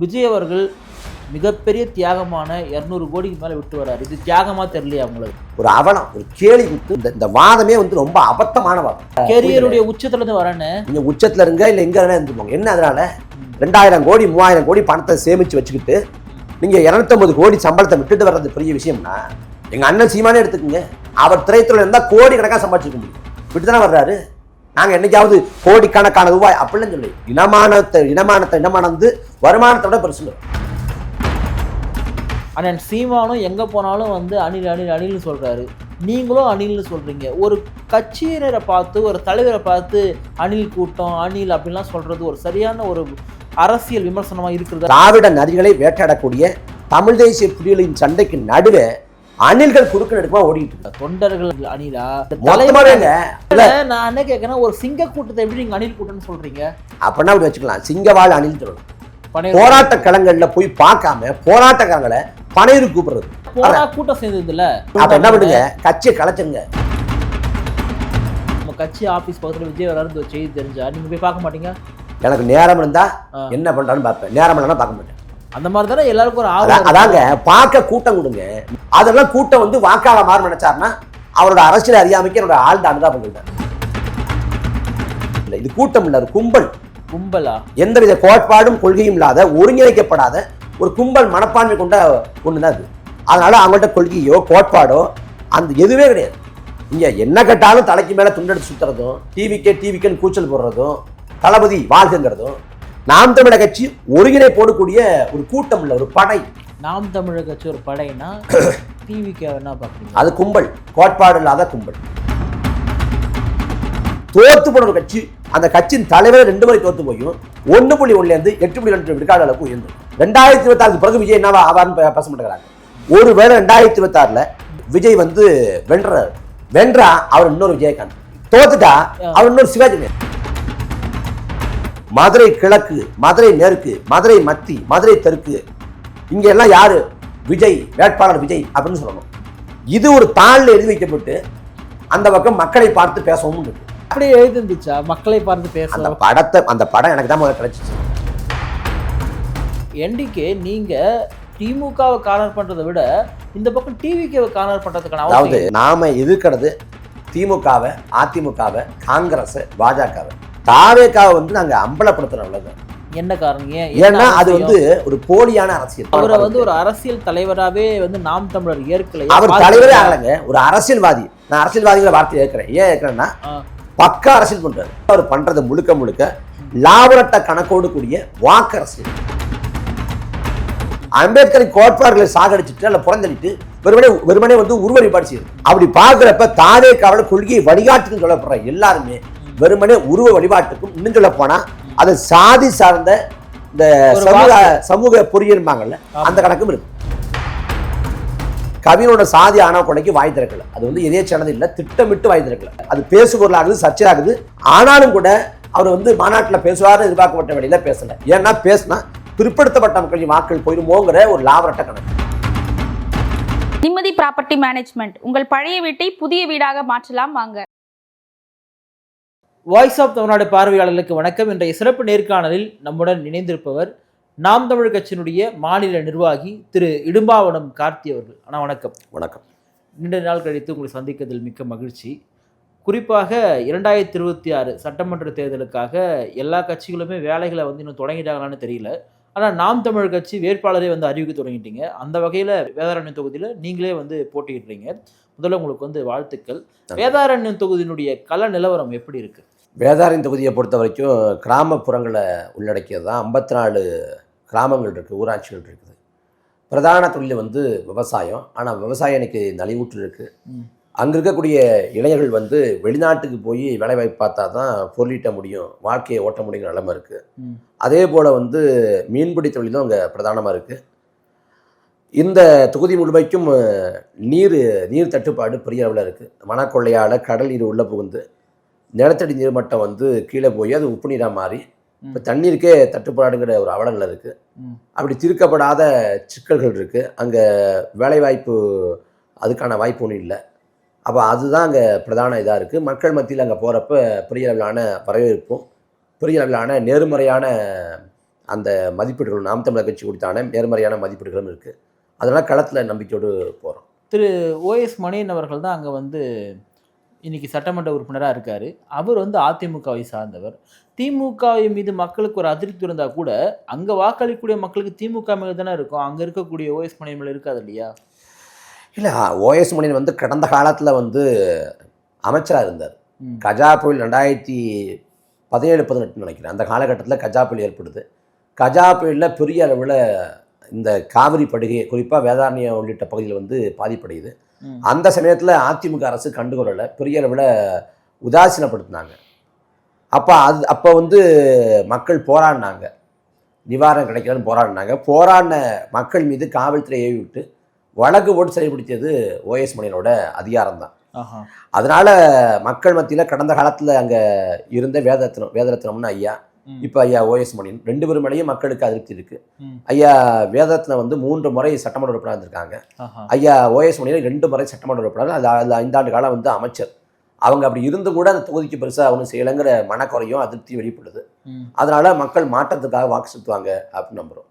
விஜய் அவர்கள் மிகப்பெரிய தியாகமான 200 கோடிக்கு மேலே விட்டு வர்றாரு. இது தியாகமாக தெரியலையா அவங்களுக்கு? ஒரு அவலம், ஒரு கேலி குத்து. இந்த வாதமே வந்து ரொம்ப அபத்தமான வாதம். கேரியருடைய உச்சத்துல இருந்து வரேன்னு நீங்க உச்சத்துல இருங்க, இல்லை எங்க இருந்துருவாங்க. என்ன அதனால 2000 கோடி 3000 கோடி பணத்தை சேமிச்சு வச்சுக்கிட்டு நீங்க 250 கோடி சம்பளத்தை விட்டுட்டு வர்றது பெரிய விஷயம்னா, எங்க அண்ணன் சீமானே எடுத்துக்கோங்க. அவர் திரைத்துறையில் இருந்தா கோடி கணக்காக சம்பாதிச்சிக்க முடியும். விட்டு தானே வர்றாரு. நாங்க என்னைக்காவது கோடிக்கணக்கான ரூபாய் அப்படிலாம் சொல்லி இனமானந்து வருமானத்தை விட பெருசு. அண்ணன் சீமானும் எங்க போனாலும் வந்து அணில் அணில் அணில்னு சொல்றாரு, நீங்களும் அணில்னு சொல்றீங்க. ஒரு கட்சியினரை பார்த்து, ஒரு தலைவரை பார்த்து அணில் கூட்டம் அணில் அப்படின்லாம் சொல்றது ஒரு சரியான ஒரு அரசியல் விமர்சனமா இருக்கிறது. திராவிட நதிகளை வேட்டையாடக்கூடிய தமிழ் தேசிய புலிகளின் சண்டைக்கு நடுவே அணில்கள் குறுக்கு நடுக்கமா ஓடிட்டு இருக்க தொண்டர்கள் அணிலா? நான் என்ன கேட்கறேன், ஒரு சிங்க கூட்டத்தை எப்படி நீங்க அணில் கூட்டம்னு சொல்றீங்க? அப்படின்னா அப்படி வச்சுக்கலாம். சிங்கவாழ் அணில் சொல்லணும். போராட்ட களங்கள்ல போய் பார்க்காம போராட்டக்காரங்களை பனையூர் கூப்பிடுறது. கூட்டம் சேர்ந்தது இல்ல, அப்ப என்ன பண்ணுங்க, கட்சியை கலைச்சுங்க. நம்ம கட்சி ஆபீஸ் பக்கத்துல விஜய் வராது ஒரு செய்தி தெரிஞ்சா நீங்க போய் பார்க்க மாட்டீங்க? எனக்கு நேரம் இருந்தா என்ன பண்றான்னு பார்ப்பேன், நேரம் இல்லைன்னா பார்க்க மாட்டேன். அந்த மாதிரி தானே எல்லாருக்கும் ஒரு ஆவலம். அதாங்க, பார்க்க கூட்டம் கொடுங்க. அதெல்லாம் கூட்டம் வந்து வாக்காள மாறு நினைச்சாருன்னா அவரோட அரசியல் அறியாமைக்கு என்னோட ஆழ்ந்த அனுதாபம் சொல்றாரு. இது கூட்டம் இல்ல, ஒரு கும்பல். கும்பலா? எந்தவித கோட்பாடும் கொள்கையும் இல்லாத ஒருங்கிணைக்கப்படாத ஒரு கும்பல் மனப்பான்மை கொண்ட ஒண்ணுதான் அது. அதனால அவங்கள்ட்ட கொள்கையோ கோட்பாடோ அந்த எதுவே கிடையாது. இங்க என்ன கேட்டாலும் தலைக்கு மேல துண்டெடுத்து சுத்துறதும், டிவிக்கேன்னு கூச்சல் போடுறதும், தளபதி வாழ்கிறதும். நாம் தமிழர் கட்சி ஒருங்கிணை போடக்கூடிய ஒரு கூட்டம் இல்ல, ஒரு படை. நாம் தமிழர் கட்சி ஒரு படைனா டிவிக்கு என்ன பாக்குறீங்க? அது கும்பல், கோட்பாடு இல்லாத கும்பல். தோத்து போன ஒரு கட்சி. அந்த கட்சியின் தலைவர் 2 முறை தோத்து போயும் 1.1 8.2 விழுக்காடு அளவுக்கு உயர்ந்தது. 2026 பிறகு விஜய் என்னவா ஆவார்னு பேச மாட்டேங்கிறாங்க. ஒருவேளை 2026 விஜய் வந்து வென்றா அவர் இன்னொரு விஜயகாந்த், தோத்துட்டா அவர் இன்னொரு சிவாஜி. மதுரை கிழக்கு, மதுரை மேற்கு, மதுரை மத்தி, மதுரை தெற்கு, இங்க எல்லாம் யாரு? விஜய், வேட்பாளர் விஜய் அப்படின்னு சொல்லணும். இது ஒரு தாள்ல எழுதி வைக்கப்பட்டு அந்த பக்கம் மக்களை பார்த்து பேசவும் இருக்கு. அப்படியே எழுதிருந்துச்சா மக்களை பார்த்து பேச? அந்த படம் எனக்கு தான் முதல்ல கிடைச்சிச்சு. என்டிகே நீங்க திமுகவை கார்னர் பண்றதை விட இந்த பக்கம் டிவிகேவை கார்னர் பண்றதுக்கான, அதாவது நாம எதிர்க்கிறது திமுகவை, அதிமுகவை, காங்கிரஸ், பாஜகவை. தாவேக்காவை வந்து நாங்க அம்பலப்படுத்துறோம். என்ன காரணம்? ஏன்னா அது வந்து ஒரு போலியான அரசியல். அவரை வந்து ஒரு அரசியல் தலைவராகவே வந்து நாம் தமிழர் ஏற்கல. அவர் தலைவரே ஆகலைங்க, ஒரு அரசியல்வாதி. நான் அரசியல்வாதிகளை வார்த்தை ஏற்கிறேன். ஏன் ஏற்கிறேன்னா பக்கா அரசியல் பண்றாரு. அவர் பண்றது முழுக்க லாபரட்ட கணக்கோடு கூடிய வாக்கு அரசியல். அம்பேத்கரின் கோட்பாடுகளை சாகடிச்சுட்டு அல்ல புறந்தளிட்டு வெறுமனே வந்து உருவ வழிபாடு செய்யுது. அப்படி பார்க்கிறப்ப தாவேக்காவோட கொள்கையை வழிகாட்டுன்னு சொல்லப்படுற எல்லாருமே வெறுமனே உருவ வழிபாட்டுக்கும், இன்னும் சொல்ல போனா அது சாதி சார்ந்த இந்த சமூக பொறியிருப்பாங்கல்ல அந்த கணக்கும் இருக்கு. கவினோட சாதி ஆணவ கொலைக்கு வாய் திறக்கல. அது வந்து எதேச்சானது இல்லை, திட்டமிட்டு வாய் திறக்கல. அது பேசுபொருளாகுது, சர்ச்சையாகுது. ஆனாலும் கூட அவர் வந்து மாநாட்டில் பேசுவாரு எதிர்பார்க்கப்பட்ட வழியில பேசல. ஏன்னா பேசினா பிற்படுத்தப்பட்ட மக்களின் வாக்கள் போயிருமோங்கிற ஒரு லாபரட்ட கணக்கு. நிம்மதி ப்ராப்பர்ட்டி மேனேஜ்மெண்ட், உங்கள் பழைய வீட்டை புதிய வீடாக மாற்றலாம் வாங்க. வாய்ஸ் ஆஃப் தமிழ்நாடு பார்வையாளர்களுக்கு வணக்கம். இன்றைய சிறப்பு நேர்காணலில் நம்முடன் இணைந்திருப்பவர் நாம் தமிழ் கட்சியினுடைய மாநில நிர்வாகி திரு இடும்பாவனம் கார்த்தி அவர்கள். ஆனால் வணக்கம். வணக்கம். நீண்ட நாள் கழித்து உங்களை சந்திக்கிறதில் மிக்க மகிழ்ச்சி. குறிப்பாக 2026 சட்டமன்ற தேர்தலுக்காக எல்லா கட்சிகளுமே வேலைகளை வந்து இன்னும் தொடங்கிட்டாங்களான்னு தெரியல. ஆனால் நாம் தமிழ் கட்சி வேட்பாளரே வந்து அறிவிக்க தொடங்கிட்டீங்க. அந்த வகையில் வேதாரண்யம் தொகுதியில் நீங்களே வந்து போட்டியிடுறீங்க. முதல்ல உங்களுக்கு வந்து வாழ்த்துக்கள். வேதாரண்யம் தொகுதியினுடைய கள நிலவரம் எப்படி இருக்கு? வேதாரண்யம் தொகுதியை பொறுத்த வரைக்கும் கிராமப்புறங்களை உள்ளடக்கியது தான். 54 கிராமங்கள் இருக்குது, ஊராட்சிகள் இருக்குது. பிரதான தொழில் வந்து விவசாயம். ஆனால் விவசாயம் எனக்கு நலிவுற்று இருக்குது. அங்கே இருக்கக்கூடிய இளைஞர்கள் வந்து வெளிநாட்டுக்கு போய் வேலைவாய்ப்பு பார்த்தா தான் பொருளீட்ட முடியும், வாழ்க்கையை ஓட்ட முடியுங்கிற நிலைமை இருக்குது. அதே போல் வந்து மீன்பிடி தொழிலும் அங்கே பிரதானமாக இருக்குது. இந்த தொகுதி முழுமைக்கும் நீர் தட்டுப்பாடு பெரிய அளவில் இருக்குது. மணக்கொள்ளையால் கடல் நீர் உள்ளே புகுந்து நிலத்தடி நீர்மட்டம் வந்து கீழே போய் அது உப்பு நீராக மாறி இப்போ தண்ணீருக்கே தட்டுப்பாடுங்கிற ஒரு அவலங்கள் இருக்குது. அப்படி தீர்க்கப்படாத சிக்கல்கள் இருக்குது. அங்கே வேலைவாய்ப்பு அதுக்கான வாய்ப்பு ஒன்றும் இல்லை. அப்போ அதுதான் அங்கே பிரதான இதாக இருக்குது. மக்கள் மத்தியில் அங்கே போகிறப்ப பெரிய அளவிலான வரவேற்பும் பெரிய அளவிலான நேர்மறையான அந்த மதிப்பீடுகள் நாம் தமிழர் கட்சி கொடுத்தான நேர்மறையான மதிப்பீடுகளும் இருக்குது. அதனால் களத்தில் நம்பிக்கையோடு போகிறோம். திரு ஓஎஸ் மணியன் அவர்கள் தான் அங்கே வந்து இன்னைக்கு சட்டமன்ற உறுப்பினராக இருக்கார். அவர் வந்து அதிமுகவை சார்ந்தவர். திமுகவை மீது மக்களுக்கு ஒரு அதிருப்தி இருந்தால் கூட அங்கே வாக்களிக்கக்கூடிய மக்களுக்கு திமுக மேலே தானே இருக்கும். அங்கே இருக்கக்கூடிய ஓஎஸ் மணியன் மேலே இருக்காது இல்லையா? இல்லை, ஓஎஸ் மணியன் வந்து கடந்த காலத்தில் வந்து அமைச்சராக இருந்தார். கஜா புயல் 2017-18 நினைக்கிறேன். அந்த காலகட்டத்தில் கஜா புயல் ஏற்படுது. கஜா புயலில் பெரிய அளவில் இந்த காவிரி படுகை குறிப்பாக வேதாரண்யம் உள்ளிட்ட பகுதியில் வந்து பாதிப்படையுது. அந்த சமயத்தில் அதிமுக அரசு கண்டுகொள்ளலை, பெரிய அளவில் உதாசீனப்படுத்தினாங்க. அப்போ வந்து மக்கள் போராடினாங்க, நிவாரணம் கிடைக்கலன்னு போராடின மக்கள் மீது காவல்துறை ஏவி விட்டு வழக்கு போட்டு செயல்படுத்தியது ஓஎஸ் மணியனோட அதிகாரம் தான். அதனால மக்கள் மத்தியில் கடந்த காலத்தில் அங்கே இருந்த வேதரத்னம்னு ஐயா, இப்போ ஐயா ஓஎஸ் மணியன், 2 பேரும் மேலேயும் மக்களுக்கு அதிருப்தி இருக்கு. ஐயா வேதரத்னம் வந்து 3 முறை சட்டமன்ற உறுப்பினர் இருந்திருக்காங்க. ஐயா ஓஎஸ் மணியன் 2 முறை சட்டமன்ற உறுப்பினர், அது 5 ஆண்டு காலம் வந்து அமைச்சர். அவங்க அப்படி இருந்து கூட அந்த தொகுதிக்கு பெருசாக ஒன்றும் செய்யலைங்கிற மனக்குறையும் அதிருப்தி வெளிப்படுது. அதனால மக்கள் மாற்றத்துக்காக வாக்கு செலுத்துவாங்க அப்படின்னு நம்புகிறோம்.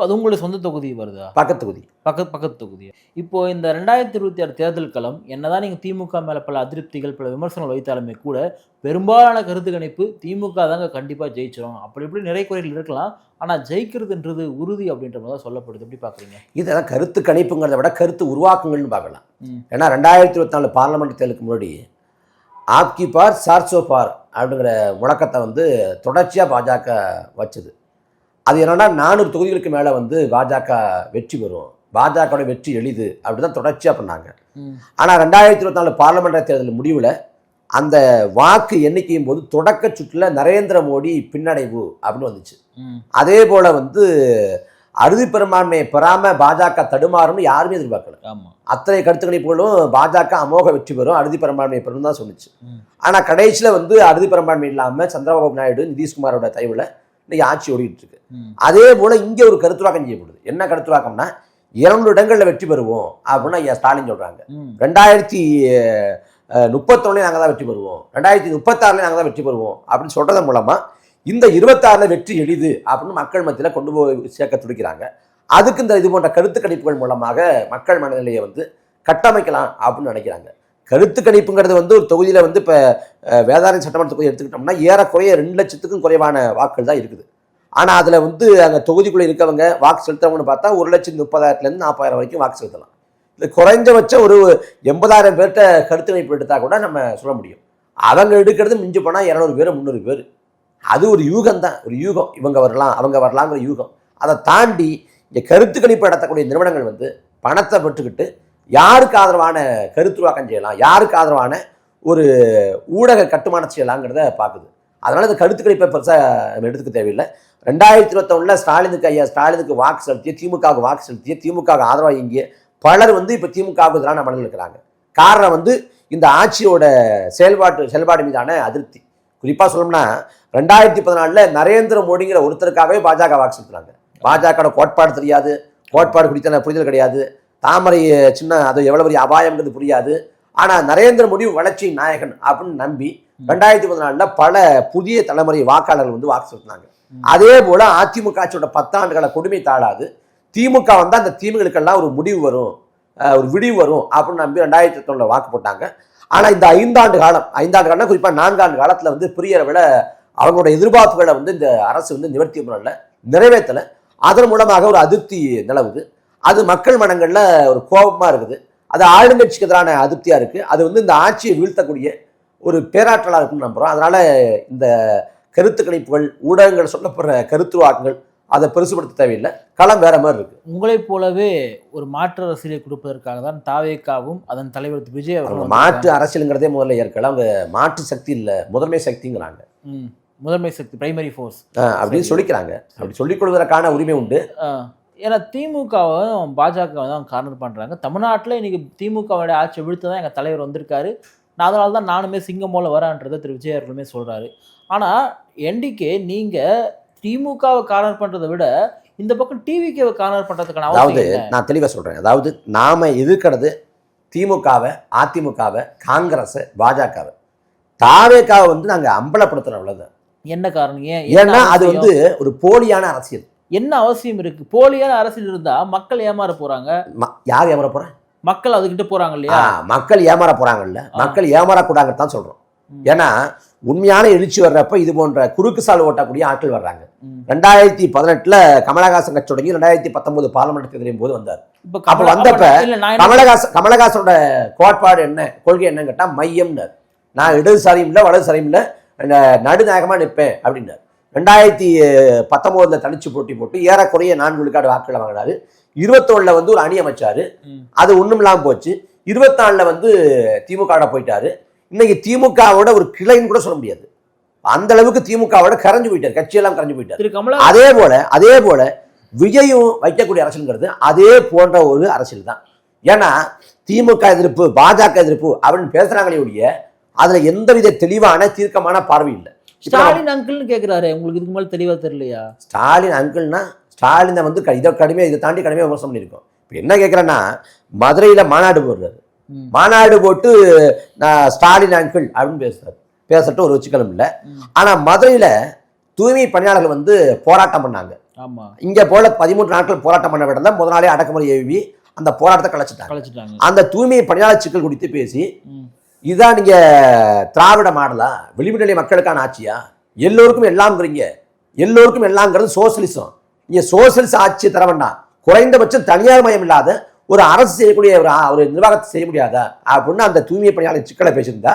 அது உங்களுடைய சொந்த தொகுதி வருதா? பக்கத்து தொகுதி. பக்கத்து தொகுதி. இப்போ இந்த 2026 தேர்தல் களம் என்னதான் நீங்கள் திமுக மேலே பல அதிருப்திகள் பல விமர்சனங்கள் வைத்தாலுமே கூட பெரும்பாலான கருத்து கணிப்பு திமுக தாங்க கண்டிப்பாக ஜெயிச்சிடும். அப்படி இப்படி நிறைய குறைகள் இருக்கலாம், ஆனால் ஜெயிக்கிறதுன்றது உறுதி அப்படின்ற மாதிரி தான் சொல்லப்படுது. எப்படி பார்க்குறீங்க? இதெல்லாம் கருத்து கணிப்புங்கிறத விட கருத்து உருவாக்கங்கள்னு பார்க்கலாம். ஏன்னா 2024 பார்லமெண்ட் தேர்தலுக்கு முன்னாடி ஆப்கி பார் சார்சோ பார் அப்படிங்கிற முழக்கத்தை வந்து தொடர்ச்சியாக பாஜக வச்சுது. அது என்னன்னா 400 தொகுதிகளுக்கு மேலே வந்து பாஜக வெற்றி பெறும், பாஜகவோட வெற்றி எளிது அப்படி தான் தொடர்ச்சியாக பண்ணாங்க. ஆனால் 2024 பார்லமெண்ட் தேர்தல் முடிவில் அந்த வாக்கு எண்ணிக்கையும் போது தொடக்க சுற்றில் நரேந்திர மோடி பின்னடைவு அப்படின்னு வந்துச்சு. அதே போல் வந்து அறுதி பெரும்பான்மையை பெறாமல் பாஜக தடுமாறும்னு யாருமே எதிர்பார்க்கல. அத்தனை கருத்து கணிப்புகளும் பாஜக அமோக வெற்றி பெறும், அறுதி பெரும்பான்மையை பெறும் தான் சொன்னிச்சு. ஆனால் கடைசியில் வந்து அறுதி பெரும்பான்மை இல்லாமல் சந்திரபாபு நாயுடு நிதிஷ்குமாரோட தயவில் இன்னைக்கு ஆட்சி ஓடிட்டு இருக்கு. அதே போல இங்கே ஒரு கருத்துவாக்கம் செய்யப்படுது. என்ன கருத்துவாக்கம்னா 200 இடங்களில் வெற்றி பெறுவோம் அப்படின்னு ஐயா ஸ்டாலின் சொல்றாங்க. 2031 நாங்கள் தான் வெற்றி பெறுவோம், 2036 நாங்கள் தான் வெற்றி பெறுவோம் அப்படின்னு சொல்றதன் மூலமா இந்த 26 வெற்றி எளிது அப்படின்னு மக்கள் மத்தியில் கொண்டு போய் சேர்க்க துடிக்கிறாங்க. அதுக்கு இந்த இது போன்ற கருத்து கணிப்புகள் மூலமாக மக்கள் மனநிலையை வந்து கட்டமைக்கலாம் அப்படின்னு நினைக்கிறாங்க. கருத்து கணிப்புங்கிறது வந்து ஒரு தொகுதியில் வந்து இப்போ வேதாரண்யம் சட்டமன்ற தொகுதி எடுத்துக்கிட்டோம்னா ஏறக்குறைய 2 லட்சத்துக்கும் குறைவான வாக்குகள் தான் இருக்குது. ஆனால் அதில் வந்து அங்கே தொகுதிக்குள்ளே இருக்கவங்க வாக்கு செலுத்துறவங்கன்னு பார்த்தா 1,30,000 40,000 வரைக்கும் வாக்கு செலுத்தலாம். இது குறைஞ்சபட்சம் ஒரு 80,000 பேர்கிட்ட கருத்து கணிப்பு எடுத்தால் கூட நம்ம சொல்ல முடியும். அவங்க எடுக்கிறது மிஞ்சி போனால் 200 பேர் 300 பேர். அது ஒரு யூகம் தான், ஒரு யூகம். இவங்க வரலாம் அவங்க வரலாங்கிற யூகம். அதை தாண்டி இங்கே கருத்து கணிப்பு நடத்தக்கூடிய நிறுவனங்கள் வந்து பணத்தை பெற்றுக்கிட்டு யாருக்கு ஆதரவான கருத்துருவாக்கம் செய்யலாம், யாருக்கு ஆதரவான ஒரு ஊடக கட்டுமானம் செய்யலாங்கிறத பார்க்குது. அதனால் இந்த கருத்து கணிப்பை பெருசாக நம்ம எடுத்துக்க தேவையில்லை. 2021 ஐயா ஸ்டாலினுக்கு வாக்கு செலுத்திய, திமுகவுக்கு வாக்கு செலுத்திய, திமுகவுக்கு ஆதரவாக இங்கே பலர் வந்து இப்போ திமுகவுக்கு எதிரான மனதில் இருக்கிறாங்க. காரணம் வந்து இந்த ஆட்சியோட செயல்பாடு மீதான அதிருப்தி. குறிப்பாக சொல்லணும்னா 2014 நரேந்திர மோடிங்கிற ஒருத்தருக்காகவே பாஜக வாக்கு செலுத்துறாங்க. பாஜகவோட கோட்பாடு தெரியாது, கோட்பாடு குறித்த புரிதல் கிடையாது, தாமரை சின்ன அது எவ்வளோ பெரிய அபாயங்கிறது புரியாது. ஆனால் நரேந்திர மோடி வளர்ச்சி நாயகன் அப்படின்னு நம்பி 2014 பல புதிய தலைமுறை வாக்காளர்கள் வந்து வாக்கு செலுத்தினாங்க. அதே போல அதிமுக ஆட்சியோட 10 ஆண்டுகளை கொடுமை தாழாது. திமுக வந்தால் அந்த தீமைகளுக்கெல்லாம் ஒரு முடிவு வரும், ஒரு விடிவு வரும் அப்படின்னு நம்பி 2019 வாக்கு போட்டாங்க. ஆனால் இந்த 5 ஆண்டு காலம் குறிப்பாக 4 ஆண்டு காலத்தில் வந்து பெரிய அளவில் அவங்களோட எதிர்பார்ப்புகளை வந்து இந்த அரசு வந்து நிவர்த்தி பண்ணல, நிறைவேற்றலை. அதன் மூலமாக ஒரு அதிருப்தி நிலவுது. அது மக்கள் மனங்களில் ஒரு கோபமாக இருக்குது. அது ஆளுங்கட்சிக்கு எதிரான அதிருப்தியாக இருக்குது. அது வந்து இந்த ஆட்சியை வீழ்த்தக்கூடிய ஒரு பேராற்றலாக இருக்குன்னு நம்புகிறோம். அதனால் இந்த கருத்து கணிப்புகள், ஊடகங்கள் சொல்லப்படுற கருத்துருவாக்கங்கள் அதை பெருசுபடுத்த தேவையில்லை. களம் வேற மாதிரி இருக்குது. உங்களைப் போலவே ஒரு மாற்று அரசியலை கொடுப்பதற்காக தான் தாவேகாவும் அதன் தலைவர் விஜய் அவர்கள் மாற்று அரசியலுங்கிறதே முதல்ல ஏற்கலாம். அவங்க மாற்று சக்தி இல்லை, முதன்மை சக்திங்கிறாங்க. முதன்மை சக்தி, பிரைமரி ஃபோர்ஸ் அப்படின்னு சொல்லிக்கிறாங்க. அப்படி சொல்லிக் கொள்வதற்கான உரிமை உண்டு. ஏன்னா திமுகவும் பாஜகவும் தான் கார்னர் பண்ணுறாங்க. தமிழ்நாட்டில் இன்னைக்கு திமுகவோட ஆட்சி விழுத்து தான் எங்கள் தலைவர் வந்திருக்காரு, அதனால தான் நானுமே சிங்கம் போல வரேன்றதை திரு விஜய் அவர்களுமே சொல்கிறாரு. ஆனால் என்டிகே நீங்கள் திமுகவை கார்னர் பண்ணுறதை விட இந்த பக்கம் டிவிகேவை கார்னர் பண்ணுறதுக்கான அதாவது நான் தெளிவாக சொல்கிறேன். அதாவது நாம் எதிர்க்கிறது திமுகவை, அதிமுகவை, காங்கிரஸை, பாஜகவை. தாவேக்காவை வந்து நாங்கள் அம்பலப்படுத்துகிற அவ்வளோதான். என்ன காரணம்? ஏன்னா அது வந்து ஒரு போலியான அரசியல். என்ன அவசியம் இருக்கு? போலியான அரசியல் இருந்தா மக்கள் ஏமாற போறாங்க. யார் ஏமாற போறாங்க? மக்கள் அதுகிட்ட போறாங்க இல்லையா? மக்கள் ஏமாற போறாங்கல்ல, மக்கள் ஏமாறக்கூடாதுன்னு தான் சொல்றோம். ஏன்னா உண்மையான எழுச்சி வர்றப்ப இது போன்ற குறுக்கு சால் ஓட்டக்கூடிய ஆட்கள் வர்றாங்க. 2018 கமலஹாசன் கட்சி தொடங்கி 2019 பார்லிமெண்ட் தேர்தலின் போது வந்தார். அப்ப வந்தப்ப கமலஹாசனோட கோட்பாடு என்ன, கொள்கை என்னன்னு கேட்டா மையம்னார். நான் இடதுசாரியும் இல்லை வலதுசாரியும் இல்லை, நடுநாயகமா நிற்பேன் அப்படின்னார். 2019 தனிச்சு போட்டி போட்டு ஏறக்குறைய 4 விழுக்காடு வாக்குகளை வாங்கினாரு. 21 வந்து ஒரு அணி அமைச்சாரு, அது ஒண்ணும் இல்லாம போச்சு. 24 வந்து திமுக போயிட்டாரு. இன்னைக்கு திமுகவோட ஒரு கிளைன்னு கூட சொல்ல முடியாது, அந்த அளவுக்கு திமுகவோட கரைஞ்சு போயிட்டாரு, கட்சியெல்லாம் கரைஞ்சு போயிட்டாரு. அதே போல விஜயும் வைக்கக்கூடிய அரசியல்ங்கிறது அதே போன்ற ஒரு அரசியல் தான். ஏன்னா திமுக எதிர்ப்பு பாஜக எதிர்ப்பு அப்படின்னு பேசுறாங்களே ஒழிய அதுல எந்தவித தெளிவான தீர்க்கமான பார்வை இல்லை. ஸ்டாலின் அங்கிள்னு கேட்கிறாரு, உங்களுக்கு இதுக்கு மேல தெளிவா தெரியலையா? ஸ்டாலின் அங்கிள்னா ஸ்டாலினை வந்து இதை தாண்டி கடுமையாக விமர்சனம் பண்ணியிருக்கோம். இப்போ என்ன கேட்குறேன்னா, மதுரையில மாநாடு போடுறாரு, மாநாடு போட்டு நான் ஸ்டாலின் அங்கிள் அப்படின்னு பேசட்டும், ஒரு வச்சுக்கலும் இல்லை. ஆனா மதுரையில தூய்மை பணியாளர்கள் வந்து போராட்டம் பண்ணாங்க. இங்க போல 13 நாட்கள் போராட்டம் பண்ண விட தான் முதல் நாளே அடக்குமுறை ஏவி அந்த போராட்டத்தை கலைச்சிட்டாங்க. அந்த தூய்மை பணியாளர் சிக்கல் குறித்து பேசி, இதுதான் நீங்க திராவிட மாடலா, விளிம்புநிலை மக்களுக்கான ஆட்சியா, எல்லோருக்கும் எல்லாம்ங்கிறீங்க, எல்லோருக்கும் எல்லாம்ங்கிறது சோசியலிசம். நீங்க சோசியலிச ஆட்சியை தர வேண்டாம், குறைந்தபட்சம் தனியார் மயம் இல்லாத ஒரு அரசு செய்யக்கூடிய ஒரு நிர்வாகத்தை செய்ய முடியாதா அப்படின்னு அந்த தூய்மை பணியாளர் சிக்கலை பேசியிருந்தா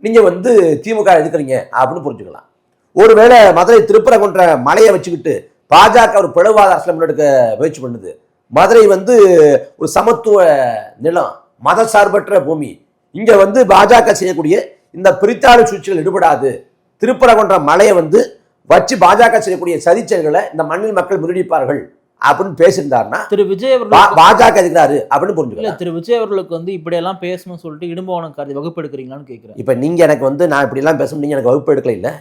நீங்க வந்து திமுக எதுக்குறீங்க அப்படின்னு புரிஞ்சுக்கலாம். ஒருவேளை மதுரை திருப்பரங்குன்ற மலையை வச்சுக்கிட்டு பாஜக ஒரு பிளவாத அரசியல் முன்னெடுக்க முயற்சி பண்ணுது. மதுரை வந்து ஒரு சமத்துவ நிலம், மத சார்பற்ற பூமி, இங்க வந்து பாஜக செய்யக்கூடிய இந்த பிரித்தாளு சூழ்ச்சிகள் ஈடுபடாது, திருப்பரங்குன்ற மலையை வந்து வச்சு பாஜக செய்யக்கூடிய சதிச்செயல்களை இந்த மண்ணில் மக்கள் முறியடிப்பார்கள் அப்படின்னு பேசியிருந்தாருன்னா திரு விஜய் அவர்கள் பாஜக இருக்கிறாரு அப்படின்னு புரிஞ்சுக்கலாம். திரு விஜய் அவர்களுக்கு வந்து இப்படி எல்லாம் பேசணும்னு சொல்லிட்டு இடும்பவனம் கருதி வகுப்பு எடுக்கிறீங்களான்னு கேட்கிறேன். இப்ப நீங்க எனக்கு வந்து நான் இப்படி எல்லாம் பேசணும், நீங்க எனக்கு வகுப்பு எடுக்கல இல்ல,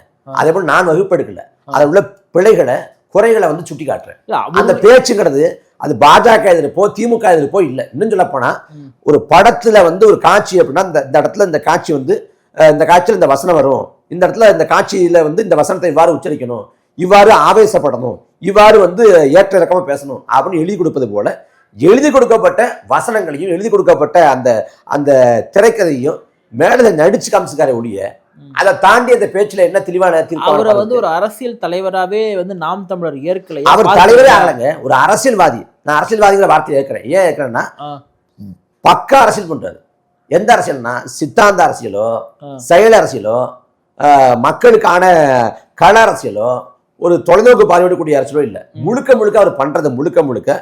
அதே போல நான் வகுப்பு எடுக்கல, அதில் உள்ள பிழைகளை குறைகளை வந்து சுட்டி காட்டுறேன். அந்த பேச்சுங்கிறது அது பாஜக எதிர்ப்போ திமுக எதிர்ப்போ இல்லை. இன்னும் சொல்ல போனா ஒரு படத்துல வந்து ஒரு காட்சி அப்படின்னா இந்த இடத்துல இந்த காட்சி வந்து இந்த காட்சியில் இந்த வசனம் வரும், இந்த இடத்துல இந்த காட்சியில வந்து இந்த வசனத்தை இவ்வாறு உச்சரிக்கணும், இவ்வாறு ஆவேசப்படணும், இவ்வாறு வந்து ஏற்ற இறக்கமா பேசணும் அப்படின்னு எழுதி கொடுப்பது போல எழுதி கொடுக்கப்பட்ட வசனங்களையும் எழுதி கொடுக்கப்பட்ட அந்த அந்த திரைக்கதையும் மேல நடிச்சு காமிச்சுக்கார ஒழிய அதை தாண்டி அந்த பேச்சுல என்ன தெளிவான அவரை வந்து ஒரு அரசியல் தலைவராகவே வந்து நாம் தமிழர் ஏற்கலை. அவர் தலைவரே ஆகலைங்க, ஒரு அரசியல்வாதி. நான் அரசியல்வாதிங்கிற வார்த்தையை ஏற்கிறேன். ஏன் ஏற்கிறேன்னா பக்கா அரசியல் பண்றாரு. எந்த அரசியல்னா சித்தாந்த அரசியலோ செயல் அரசியலோ மக்களுக்கான கள அரசியலோ ஒரு தொலைநோக்கு பார்வையிடக்கூடிய அரசியலோ இல்லை. முழுக்க முழுக்க அவர் பண்றது முழுக்க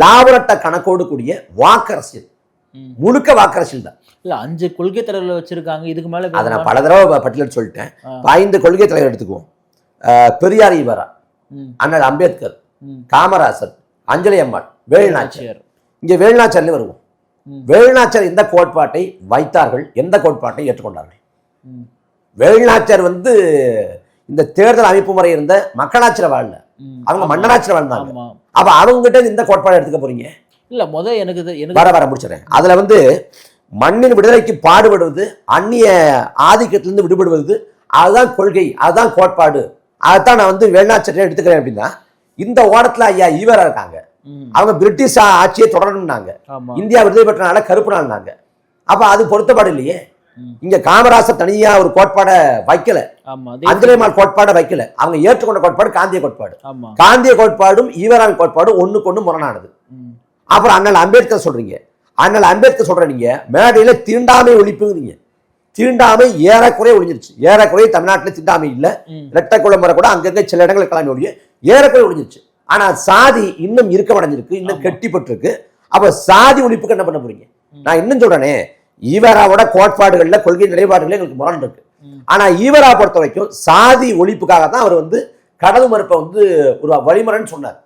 லாபரட்ட கணக்கோடு கூடிய வாக்கரசியல், முழுக்க வாக்கரசியல் தான். இல்ல 5 கொள்கை தலைவர்கள் வச்சிருக்காங்க, இதுக்கு மேல அதை நான் பல தடவை பட்டியல் சொல்லிட்டேன். 5 கொள்கை தலைவர் எடுத்துக்குவோம். பெரியார் ஈவரா, அண்ணல் அம்பேத்கர், காமராசர், அஞ்சலி அம்மாள், வேலுநாச்சியார். இங்க வேலுநாச்சியார்ல வருவோம். வேலுநாச்சியார் எந்த கோட்பாட்டை வைத்தார்கள், எந்த கோட்பாட்டை ஏற்றுக்கொண்டார்கள்? வேலுநாச்சியார் வந்து இந்த தேர்தல் அமைப்பு முறை இருந்த மக்களாட்சியில் வாழல, அவங்க மன்னராட்சியில் வாழ்ந்தாங்க. அப்ப அவங்க கிட்ட இந்த கோட்பாடு எடுத்துக்க போறீங்க? இல்ல எனக்கு வர முடிச்சிடறேன். அதுல வந்து மண்ணின் விடுதலைக்கு பாடுபடுவது, அந்நிய ஆதிக்கத்திலிருந்து விடுபடுவது, அதுதான் கொள்கை, அதுதான் கோட்பாடு. அதைத்தான் நான் வந்து வேலுநாச்சியார் எடுத்துக்கிறேன். அப்படின்னா இந்த ஓரத்துல ஐயா ஈவரா இருக்காங்க, அவங்க பிரிட்டிஷ் ஆட்சியை தொடரணும்னாங்க, இந்தியா விடுதலை பெற்ற நாள கருப்பு நாள்னாங்க. அப்ப அது பொருத்தப்பாடு இல்லையே. இங்க காமராசர் தனியா ஒரு கோட்பாடை வைக்கல, அஞ்சலி அம்மாள் கோட்பாடை வைக்கல, அவங்க ஏற்றுக்கொண்ட கோட்பாடு காந்திய கோட்பாடு. காந்திய கோட்பாடும் ஈவராவின் கோட்பாடும் ஒண்ணுக்கு முரணானது. அப்புறம் அண்ணல் அம்பேத்கர் சொல்றீங்க, அண்ணல் அம்பேத்கர் சொல்ற நீங்க மேடையில தீண்டாமை ஒழிப்புங்கிறீங்க. தீண்டாமை ஏறக்குறைய ஒழிஞ்சிருச்சு. ஏறக்குறைய தமிழ்நாட்டில் தீண்டாமை இல்ல, இரட்டை குளம்பரை கூட அங்கங்க சில இடங்கள் கிளம்பி ஒழிய ஏறக்குறைய ஒழிஞ்சிருச்சு. ஆனா சாதி இன்னும் இருக்கமடைஞ்சிருக்கு, இன்னும் கெட்டிப்பட்டு இருக்கு. அப்ப சாதி ஒழிப்புக்கு என்ன பண்ண போறீங்க? நான் இன்னும் சொல்றேனே, ஈவராவோட கோட்பாடுகள்ல கொள்கை நிலைப்பாடுகள் எங்களுக்கு முரண் இருக்கு. ஆனா ஈவரா பொறுத்த வரைக்கும் சாதி ஒழிப்புக்காக தான் அவர் வந்து கடவுள் மறுப்பை வந்து ஒரு வழிமுறைன்னு சொன்னார்.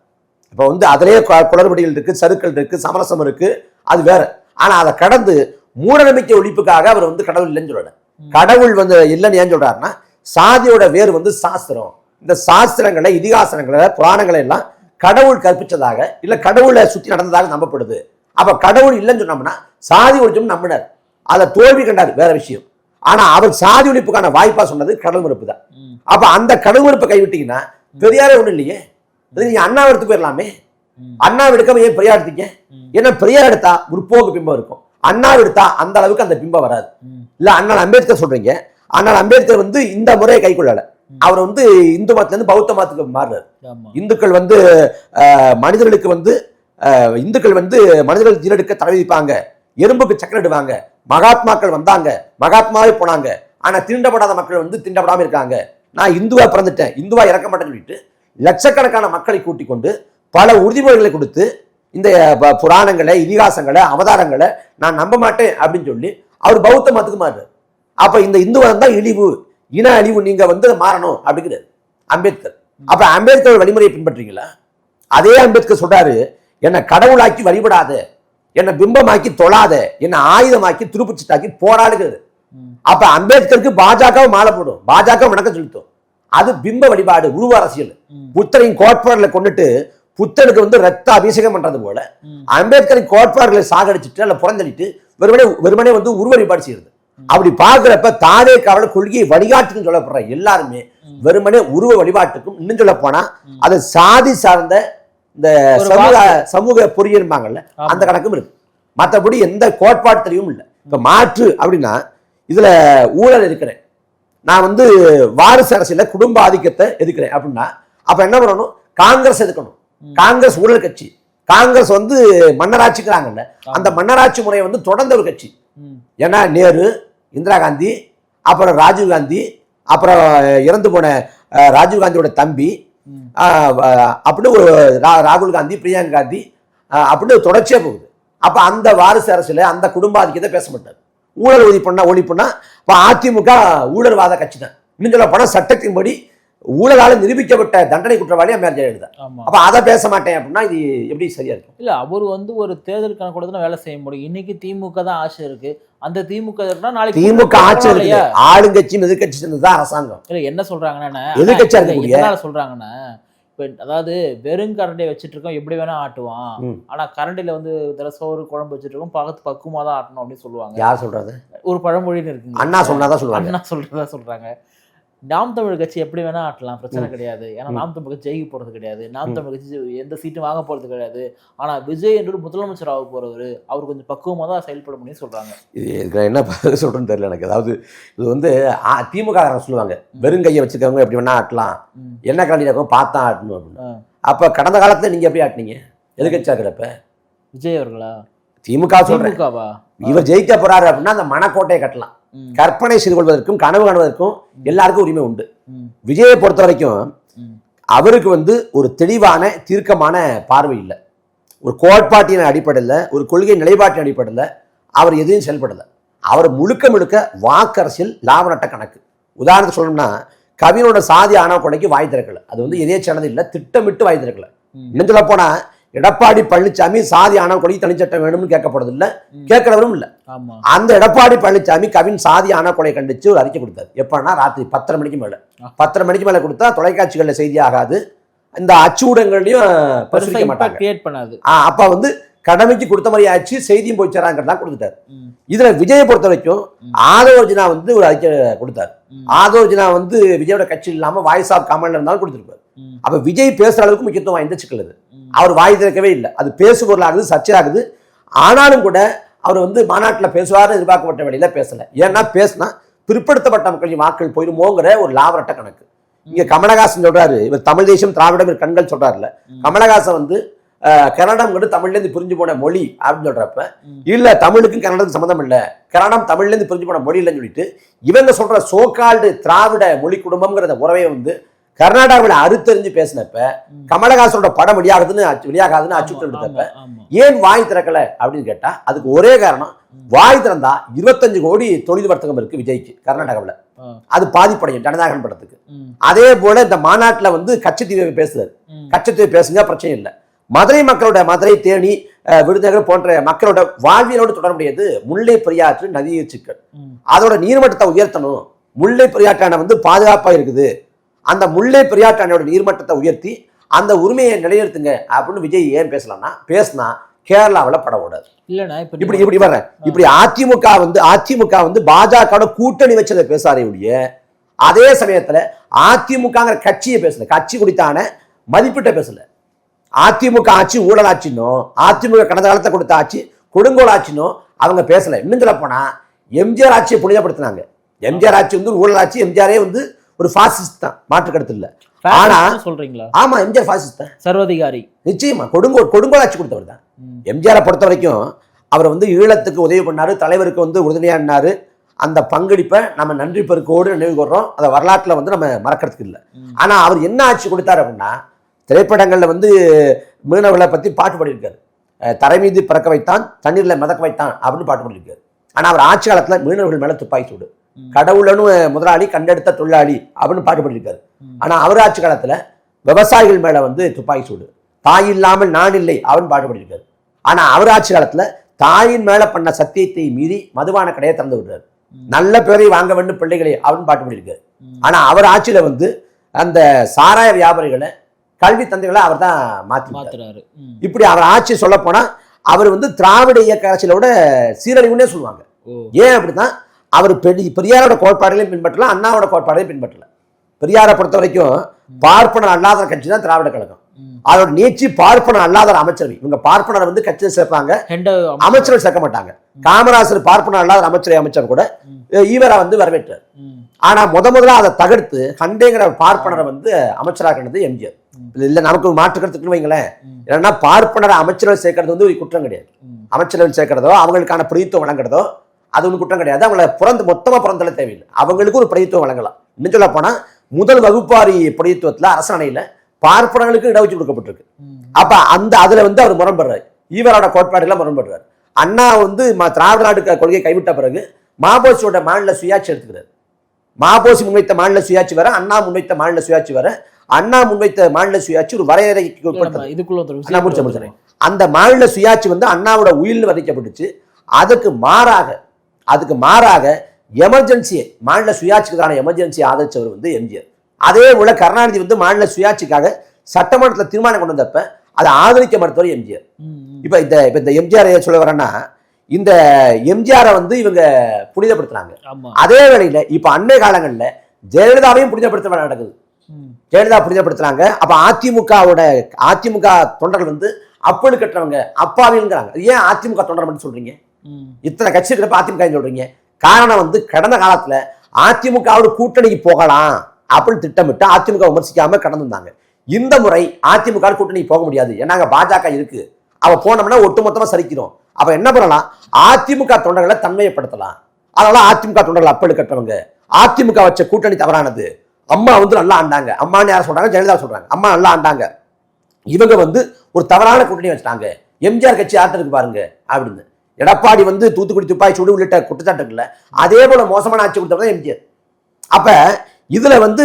இப்ப வந்து அதிலேயே குளறுபடிகள் இருக்கு, சறுக்கள் இருக்கு, சமரசம் இருக்கு, அது வேற. ஆனா அதை கடந்து மூடநம்பிக்கை ஒழிப்புக்காக அவர் வந்து கடவுள் இல்லைன்னு சொல்லல. கடவுள் வந்து இல்லைன்னு ஏன் சொல்றாருன்னா, சாதியோட வேறு வந்து சாஸ்திரம். இந்த சாஸ்திரங்களை, இதிகாசங்களை, புராணங்களை எல்லாம் கடவுள் கற்பிச்சதாக இல்ல கடவுளை சுற்றி நடந்ததாக நம்பப்படுது. அப்ப கடவுள் இல்லைன்னு சொன்னோம்னா சாதி ஒழிச்சும் நம்பினார், அதை தோல்வி கண்டார், வேற விஷயம். ஆனா அவர் சாதி ஒழிப்புக்கான வாய்ப்பா சொன்னது கடவுள் மறுப்பு தான். அப்ப அந்த கடவுளுப்பை கைவிட்டீங்கன்னா பெரியாரே ஒண்ணும் இல்லையே. நீங்க அண்ணா எடுத்து போயிடலாமே. அண்ணா எடுக்காம ஏன் பெரியார் எடுத்தீங்க? ஏன்னா பெரியார் எடுத்தா முற்போக்கு பிம்பம் இருக்கும், அண்ணா எடுத்தா அந்த அளவுக்கு அந்த பிம்பம் வராது. இல்ல அண்ணா அம்பேத்கர் சொல்றீங்க, அண்ணா அம்பேத்கர் வந்து இந்த முறையை கை கொள்ளல. அவர் வந்து இந்து மதத்துல இருந்து பௌத்த மதத்துக்கு மாறுறாரு. இந்துக்கள் வந்து மனிதர்களுக்கு வந்து இந்துக்கள் வந்து மனிதர்கள் ஜீரடுக்க தடை விதிப்பாங்க, எறும்புக்கு சக்கரம் இடுவாங்க. மகாத்மாக்கள் வந்தாங்க, மகாத்மாவே போனாங்க. ஆனா தீண்டப்படாத மக்கள் வந்து தீண்டப்படாம இருக்காங்க. நான் இந்துவா பிறந்துட்டேன், இந்துவா இறக்க மாட்டேன்னு சொல்லிட்டு லட்சக்கணக்கான மக்களை கூட்டிக் கொண்டு பல உறுதிமொழிகளை கொடுத்து இந்த புராணங்களை, இதிகாசங்களை, அவதாரங்களை நான் நம்ப மாட்டேன் அப்படின்னு சொல்லி அவர் பௌத்த மதத்துக்கு மாறுறாரு. அப்ப இந்த இந்து மதம் தான் இழிவு, இன அழிவு, நீங்க வந்து மாறணும் அப்படிங்கிறாரு அம்பேத்கர். அப்ப அம்பேத்கர் வழிமுறையை பின்பற்றீங்களா? அதே அம்பேத்கர் சொல்றாரு, என்னை கடவுளாக்கி வழிபடாத, என்னை பிம்பமாக்கி தொழாத, என்னை ஆயுதமாக்கி துருப்புச்சிட்டாக்கி போராடுகிறது. அப்ப அம்பேத்கருக்கு பாஜக மாலை போடும், பாஜக வணக்கம் செலுத்தும். அது பிம்ப வழிபாடு, உருவ அரசியல். புத்தரின் கோட்பாடுல கொண்டுட்டு புத்தனுக்கு வந்து ரத்த அபிஷேகம் பண்றது போல அம்பேத்கரின் கோட்பாடுகளை சாகடிச்சுட்டு அல்ல புறந்தளிட்டு வெறுமனே வந்து உருவ வழிபாடு செய்யறது. அப்படி பார்க்கிறப்ப தாவே காவல கொள்கையை வழிகாட்டுன்னு சொல்லப்படுற எல்லாருமே வெறுமனே உருவ வழிபாட்டுக்கும், இன்னும் சொல்ல போனா அது சாதி சார்ந்த இந்த சமூக பொறியிருப்பாங்கல்ல அந்த கணக்கும் இருக்கு. மற்றபடி எந்த கோட்பாடு தெளிவும் இல்லை. இப்ப மாற்று அப்படின்னா இதுல ஊழல் இருக்கிறேன், நான் வந்து வாரிசு அரசியல குடும்ப ஆதிக்கத்தை எதுக்கிறேன் அப்படின்னா அப்ப என்ன பண்ணணும்? காங்கிரஸ் எதுக்கணும். காங்கிரஸ் ஊழல் கட்சி. காங்கிரஸ் வந்து மன்னராட்சிக்கிறாங்கல்ல, அந்த மன்னராட்சி முறையை வந்து தொடர்ந்த ஒரு கட்சி. ஏன்னா நேரு, இந்திரா காந்தி, அப்புறம் ராஜீவ் காந்தி, அப்புறம் இறந்து போன ராஜீவ் காந்தியோட தம்பி, அப்படின்னு ஒரு ராகுல் காந்தி, பிரியங்கா காந்தி, அப்படின்னு தொடர்ச்சியா போகுது. அப்ப அந்த வாரிசு அரசியல அந்த குடும்ப ஆதிக்கத்தை பேச மாட்டார். ஊழல் ஒழிப்புனா இப்ப அதிமுக ஊழல்வாத கட்சி தான். இன்னும் சொல்ல போனா சட்டத்தின்படி ஊழலால நிரூபிக்கப்பட்ட தண்டனை குற்றவாளி அம்மையார் ஜெயலலிதா. அப்ப அதை பேச மாட்டேன் அப்படின்னா இது எப்படி சரியா இருக்கும்? இல்ல அவர் வந்து ஒரு தேர்தல் கணக்கு தான் வேலை செய்ய முடியும். இன்னைக்கு திமுக தான் ஆட்சி இருக்கு, அந்த திமுக நாளைக்கு திமுக ஆட்சி இருக்கு, ஆளுங்கட்சியும் எதிர்கட்சி சேர்ந்ததுதான் அரசாங்கம். இல்ல என்ன சொல்றாங்கன்னா எதிர்கட்சியா இருக்கக்கூடிய என்ன சொல்றாங்கன்னா இப்ப அதாவது வெறும் கரண்டியை வச்சுட்டு இருக்கோம், எப்படி வேணா ஆட்டுவான், ஆனா கரண்டில வந்து சோறு குழம்பு வச்சுட்டு இருக்கோம், பக்குவமா தான் ஆட்டணும் அப்படின்னு சொல்லுவாங்க. யார் சொல்றது? ஒரு பழமொழின்னு இருக்கு, அண்ணா சொன்னாதான் சொல்லுவாங்க. அண்ணா சொல்றதா சொல்றாங்க. நாம் தமிழ் கட்சி எப்படி வேணா ஆட்டலாம், பிரச்சனை கிடையாது. ஏன்னா நாம் தமிழ் கட்சி ஜெயிக்க போறது கிடையாது, நாம் தமிழ் கட்சி எந்த சீட்டும் வாங்க போறது கிடையாது. ஆனா விஜய் என்று முதலமைச்சர் ஆக போறவரு அவர் கொஞ்சம் பக்குவமா தான் செயல்பட முடியும் சொல்றாங்க. இது என்ன சொல்றேன்னு தெரியல எனக்கு. அதாவது இது வந்து திமுக சொல்லுவாங்க, வெறும் கையை வச்சிருக்கவங்க எப்படி வேணா ஆட்டலாம், என்ன கரண்டி இருக்கவங்க பார்த்தா ஆட்டணும் அப்படின்னு. அப்ப கடந்த காலத்துல நீங்க எப்படி ஆட்டினீங்க எதிர்கட்சியா இருக்கிறப்ப? விஜய் அவர்களா? திமுக சொல்றேன். இவர் ஜெயிக்க போறாரு அப்படின்னா அந்த மனக்கோட்டையை கட்டலாம், கற்பனை செய்து கொள்வதற்கும் கனவு காணுவதற்கும் எல்லாருக்கும் உரிமை உண்டு. விஜயை பொறுத்த வரைக்கும் அவருக்கு வந்து ஒரு தெளிவான தீர்க்கமான பார்வை இல்லை. ஒரு கோட்பாட்டின் அடிப்படையில், ஒரு கொள்கை நிலைப்பாட்டின் அடிப்படையில் அவர் எதையும் செயல்படலை. அவர் முழுக்க வாக்கரசியல் லாப நட்ட கணக்கு. உதாரணத்துக்கு சொல்லணும்னா கவினோட சாதி ஆணவ கொலைக்கு வாய் திறக்கல, அது வந்து எதேச்சானது இல்லை, திட்டமிட்டு வாய் திறக்கல. இன்னும் சொல்ல போனா எடப்பாடி பழனிசாமி சாதி ஆணவ கொலை தனிச்சட்டம் வேணும்னு கேட்கப்படுறது இல்லை, கேட்கிறவரும் இல்லை. அந்த எடப்பாடி பழனிசாமி கவின் சாதி ஆணவ கொலை கண்டிச்சு ஒரு அறிக்கை கொடுத்தாரு. எப்பன்னா ராத்திரி 10:30 மணிக்கு மேல 10:30 மணிக்கு மேல கொடுத்தா தொலைக்காட்சிகள்ல செய்தி ஆகாது, இந்த அச்சூடங்களையும் பரிசீலிக்க மாட்டாங்க. அப்ப வந்து கடமைக்கு கொடுத்த மாதிரி ஆச்சு, செய்தியும் போய் சேராங்கிறதா கொடுத்துட்டாரு. இதுல விஜயை பொறுத்த வரைக்கும் ஆதவர்ஜினா வந்து ஒரு அறிக்கை கொடுத்தாரு. ஆதவர்ஜினா வந்து விஜயோட கட்சி இல்லாம வாய்ஸ் ஆஃப் கமெண்ட்ல இருந்தாலும் கொடுத்துருப்பாரு. அப்ப விஜய் பேசுற அளவுக்கு முக்கியத்துவம் வாய்ந்த சிக்கல் அது. அவர் வாய் திறக்கவே இல்லை, அது பேசுபொருளாகுது, சர்ச்சையாகுது. ஆனாலும் கூட அவர் வந்து மாநாட்டில் பேசுவார்னு எதிர்பார்க்கப்பட்ட வழியில பேசல. ஏன்னா பேசினா பிற்படுத்தப்பட்ட மக்களின் வாக்கள் போயிருமோங்கிற ஒரு லாபரட்ட கணக்கு. இங்க கமலஹாசன் சொல்றாரு, இவர் தமிழ் தேசம் திராவிடம் கண்கள் சொல்றாருல்ல, கமலஹாசன் வந்து கன்னடம் தமிழ்ல இருந்து பிரிஞ்சு போன மொழி அப்படின்னு சொல்றப்ப இல்ல தமிழுக்கும் கன்னடத்துக்கு சம்மந்தம் இல்லை, கன்னடம் தமிழ்ல இருந்து பிரிஞ்சு போன மொழி இல்லைன்னு சொல்லிட்டு இவங்க சொல்ற சோகால்டு திராவிட மொழி குடும்பம்ங்கிற உறவை வந்து கர்நாடகாவில் அறுத்தறிஞ்சு பேசினப்ப கமலஹாசனோட படம் வெளியாகுதுன்னு அச்சுறுத்தல் எடுத்தப்ப ஏன் வாய் திறக்கல அப்படின்னு கேட்டா அதுக்கு ஒரே காரணம், வாய் திறந்தா 25 கோடி தொழில் வர்த்தகம் இருக்கு விஜய்க்கு கர்நாடகாவில், அது பாதிப்படையும் ஜனநாயகம் படத்துக்கு. அதே போல இந்த மாநாட்டுல வந்து கச்சத்தீவை பேசுறாரு, கச்சத்தீவை பேசுங்க பிரச்சனை இல்லை. மதுரை மக்களோட, மதுரை தேனி விருதுநகர் போன்ற மக்களோட வாழ்வியலோடு தொடர்புடையது முல்லை பெரியாற்று நதிநீர் சிக்கல். அதோட நீர்மட்டத்தை உயர்த்தணும், முல்லை பெரியாற்றான வந்து பாதுகாப்பா இருக்குது, அந்த முல்லை பெரியாற்றானோட நீர்மட்டத்தை உயர்த்தி அந்த உரிமையை நிலைநிறுத்துங்க அப்படின்னு விஜய் ஏன் பேசலாம்னா, பேசினா கேரளாவில் பட ஓடாது. இல்லைன்னா இப்படி வர்றேன். இப்படி அதிமுக வந்து பாஜக கூட்டணி வச்சதை பேசாரே ஒழிய அதே சமயத்துல அதிமுகங்கிற கட்சியை பேசல, கட்சி குறித்தான மதிப்பீட்டை பேசல. அதிமுக ஆட்சி ஊழல் ஆட்சினோ, அதிமுக கடந்த காலத்தை கொடுத்த ஆட்சி கொடுங்கோல் ஆட்சினோ அவங்க பேசல. இன்னும் சொல்ல போனா எம்ஜிஆர் ஆட்சியை புனிதப்படுத்தினாங்க. எம்ஜிஆர் ஆட்சி வந்து ஊழல் ஆட்சி, எம்ஜிஆரே வந்து ஒரு பாசிஸ்ட் தான், மாற்று கருத்து இல்ல. ஆனா சொல்றீங்களா? ஆமா, எம்ஜிஆர் பாசிஸ்ட் தான், சர்வாதிகாரி. நிச்சயமா கொடுங்கோல் ஆட்சி கொடுத்தவர் தான். எம்ஜிஆரை பொறுத்த வரைக்கும் அவர் வந்து ஈழத்துக்கு உதவி பண்ணாரு, தலைவருக்கு வந்து உறுதுணையா இருந்தாரு. அந்த பங்களிப்பை நம்ம நன்றி பெருக்கோடு நினைவு கூர்றோம். அதை வரலாற்றுல வந்து நம்ம மறக்கிறதுக்கு இல்லை. ஆனா அவர் என்ன ஆட்சி கொடுத்தாரு அப்படின்னா, திரைப்படங்கள்ல வந்து மீனவர்களை பத்தி பாட்டு பாடியிருக்காரு. தரை மீது பறக்க வைத்தான், தண்ணீர்ல மிதக்க வைத்தான் அப்படின்னு பாட்டு பாடியிருக்காரு. ஆனா அவர் ஆட்சி காலத்துல மீனவர்கள் மேல துப்பாக்கி சூடு, கடவுளனு முதலாளி கண்டெடுத்த தொழிலாளி அப்படின்னு பாட்டு பாடியிருக்காரு. ஆனா அவர் ஆட்சி காலத்துல விவசாயிகள் மேல வந்து துப்பாக்கி சூடு, தாய் இல்லாமல் நான் இல்லை அப்படின்னு பாட்டு பாடியிருக்காரு. ஆனா அவர் ஆட்சி காலத்துல தாயின் மேல பண்ண சத்தியத்தை மீறி மதுபான கடையை திறந்து விடுறாரு. நல்ல பேரை வாங்க வேண்டும் பிள்ளைகளே அப்படின்னு பாட்டு பாடியிருக்காரு. ஆனா அவர் ஆட்சியில வந்து அந்த சாராய வியாபாரிகளை, கல்வி தந்தைகளை அவர் தான் மாத்துறாரு. இப்படி அவர் ஆட்சி சொல்ல போனா அவர் வந்து திராவிட இயக்க அரசியலோட சீரழிவுன்னே சொல்லுவாங்க. ஏன் அப்படின்னா அவர் பெரியாரோட கோட்பாடுகளையும் பின்பற்றல, அண்ணாவோட கோட்பாடுகளையும் பின்பற்றல. பெரியாரை பொறுத்த வரைக்கும் பார்ப்பனர் அல்லாத கட்சி தான் திராவிட கழகம். அதோட நீச்சி பார்ப்பனர் அல்லாத அமைச்சரவை. இவங்க பார்ப்பனர் வந்து கட்சியை சேர்ப்பாங்க, அமைச்சரவை சேர்க்க மாட்டாங்க. காமராசர் பார்ப்பனர் அல்லாத அமைச்சரவை அமைச்சர் கூட ஈவரா வந்து வரவேற்றார். ஆனா முதல்ல அதை தகர்த்து ஹண்டேங்கிற பார்ப்பனரை வந்து அமைச்சராக்கினது எம்ஜிஆர். இல்ல நமக்கு மாற்று கருத்துக்குன்னு வைங்களேன். ஏன்னா பார்ப்பனரை அமைச்சரவை சேர்க்கறது வந்து ஒரு குற்றம் கிடையாது. அமைச்சரவை சேர்க்கிறதோ அவங்களுக்கான பிரதித்துவம் வழங்குறதோ அது ஒன்று குற்றம் கிடையாது. அவங்களை மொத்தமா புறந்தள்ள தேவையில்லை. அவங்களுக்கு ஒரு பிரதித்துவம் வழங்கலாம். இன்னும் சொல்ல போனா முதல் வகுப்பாரி பிரதித்துவத்துல அரசாணையில பார்ப்பனர்களுக்கு இடஒதுக்கீடு கொடுக்கப்பட்டிருக்கு. அப்ப அதுல வந்து அவர் முரண்படுறாரு, ஈவரோட கோட்பாடுல முரண்படுறாரு. அண்ணா வந்து திராவிட நாடு கொள்கையை கைவிட்ட பிறகு மாபோசியோட மாநில சுயாட்சி எடுத்துக்கிறார். மாபோசி முன்வைத்த மாநில சுயாட்சி வர, அண்ணா முன்வைத்த மாநில சுயாட்சி வர, அண்ணா முன்வைத்த மாநில சுயாட்சி ஒரு வரையறைக்கு உட்பட்டது. அந்த மாநில சுயாட்சி வந்து அண்ணாவோட உயிரில் வதைக்கப்பட்டுச்சு. அதுக்கு மாறாக எமர்ஜென்சி மாநில சுயாட்சிக்கான எமர்ஜென்சி ஆதரிச்சவர் வந்து எம்ஜிஆர். அதே போல கருணாநிதி வந்து மாநில சுயாட்சிக்காக சட்டமன்றத்தில் தீர்மானம் கொண்டு வந்தப்ப அதை ஆதரிக்க மறுத்தவர் எம்ஜிஆர். இப்ப இந்த எம்ஜிஆர் சொல்ல வரேன்னா, இந்த எம்ஜிஆரை வந்து இவங்க புனிதப்படுத்துறாங்க. அதே வேளையில இப்ப அண்மை காலங்கள்ல ஜெயலலிதாவையும் புனிதப்படுத்த நடக்குது. ஜெயலலிதா புனிதப்படுத்துறாங்க. அப்ப அதிமுக தொண்டர்கள் வந்து அப்படி கட்டுறவங்க அப்பாவிங்கிறாங்க. ஏன் அதிமுக தொண்டர் மட்டும் சொல்றீங்க? இத்தனை கட்சி இருக்கிறப்ப அதிமுக சொல்றீங்க. காரணம் வந்து கடந்த காலத்துல அதிமுகவோட கூட்டணிக்கு போகலாம் அப்படின்னு திட்டமிட்டு அதிமுக விமர்சிக்காம கடந்து வந்தாங்க. இந்த முறை அதிமுக கூட்டணிக்கு போக முடியாது, ஏன்னா பாஜக இருக்கு, அவ போனோம்னா ஒட்டுமொத்தமா சரிக்கிறோம். அப்ப என்ன பண்ணலாம்? அதிமுக தொண்டர்களை தன்மையப்படுத்தலாம். அதனால அதிமுக தொண்டர்கள் அப்படி கட்டுறவங்க, அதிமுக வச்ச கூட்டணி தவறானது, அம்மா வந்து நல்லா ஆண்டாங்க, அம்மான்னு யாரும் சொல்றாங்க, ஜெயலலிதா சொல்றாங்க, அம்மா நல்லா ஆண்டாங்க, இவங்க வந்து ஒரு தவறான கூட்டணி வச்சுட்டாங்க, எம்ஜிஆர் கட்சி ஆட்டிருக்கு பாருங்க அப்படின்னு. எடப்பாடி வந்து தூத்துக்குடி துப்பாக்கி சூடு உள்ளிட்ட குற்றச்சாட்டுகள்ல அதே போல மோசமான ஆட்சி கொடுத்தவர் எம்ஜிஆர். அப்ப இதுல வந்து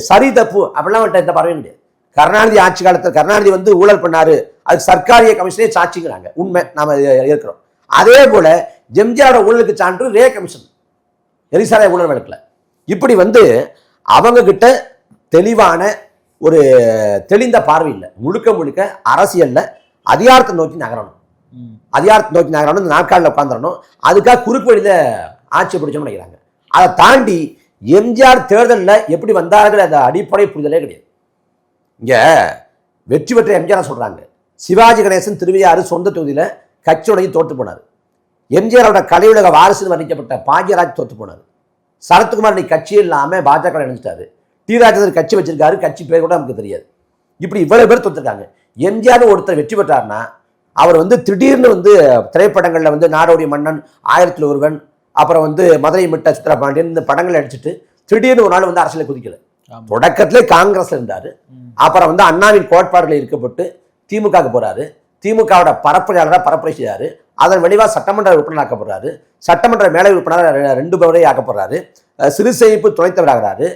சரி தப்பு அப்படிலாம் எந்த பறவையும் கிடையாது. கருணாநிதி ஆட்சி காலத்தில் கருணாநிதி வந்து ஊழல் பண்ணாரு, அது சர்க்காரிய கமிஷனே சாட்சிங்கிறாங்க, உண்மை நாம இருக்கிறோம். அதே போல எம்ஜிஆரோட ஊழலுக்கு சான்று ரே கமிஷன், எரிசாலை ஊழல் வழக்குல. இப்படி வந்து அவங்க கிட்ட தெளிவான ஒரு தெளிந்த பார்வை இல்லை. முழுக்க அரசியல்ல அதிகாரத்தை நோக்கி நகரணும், இந்த நாட்காலில் உட்காந்துடணும். அதுக்காக குறுக்கு வழியில ஆட்சி பிடிச்சோம்னு நினைக்கிறாங்க. அதை தாண்டி எம்ஜிஆர் தேர்தலில் எப்படி வந்தார்கள் அந்த அடிப்படை புரிதலே கிடையாது. இங்க வெற்றி பெற்ற எம்ஜிஆர் சொல்றாங்க, சிவாஜி கணேசன் திருவையாறு சொந்த தொகுதியில கட்சியோடையும் தோற்று போனார். எம்ஜிஆரோட கலையுலக வாரிசுன்னு வர்ணிக்கப்பட்ட பாக்யராஜ் தோற்று போனார். சரத்குமார் இன்னைக்கு கட்சியே இல்லாம பாஜக நினைச்சிட்டாரு. டி ராஜேந்தர் கட்சி வச்சிருக்காரு, கட்சி பேர் கூட நமக்கு தெரியாது. இப்படி இவ்வளவு பேர் தோத்துருக்காங்க. எம்ஜிஆர் ஒருத்தர் வெற்றி பெற்றார்னா அவர் வந்து திடீர்னு வந்து திரைப்படங்கள்ல வந்து நாடோடி மன்னன், 1000 ஒருவன், அப்புறம் வந்து மதுரை மிட்ட சித்ரா பாண்டியன் இந்த படங்களை அடிச்சுட்டு திடீர்னு ஒரு நாள் வந்து அரசியலை குதிக்கல. தொடக்கத்திலே காங்கிரஸ்ல இருந்தாரு. அப்புறம் வந்து அண்ணாவின் கோட்பாடுகளை இருக்கப்பட்டு திமுகவுக்கு போறாரு. திமுகவோட பரப்புரையாளராக பரப்புரை செய்யாரு. அதன் விளைவாக சட்டமன்ற உறுப்பினர் ஆக்கப்படுறாரு. சட்டமன்ற மேலை உறுப்பினர் 2 முறை ஆக்கப்படுறாரு. சிறு சேமிப்பு துணைத்தவராகிறாரு.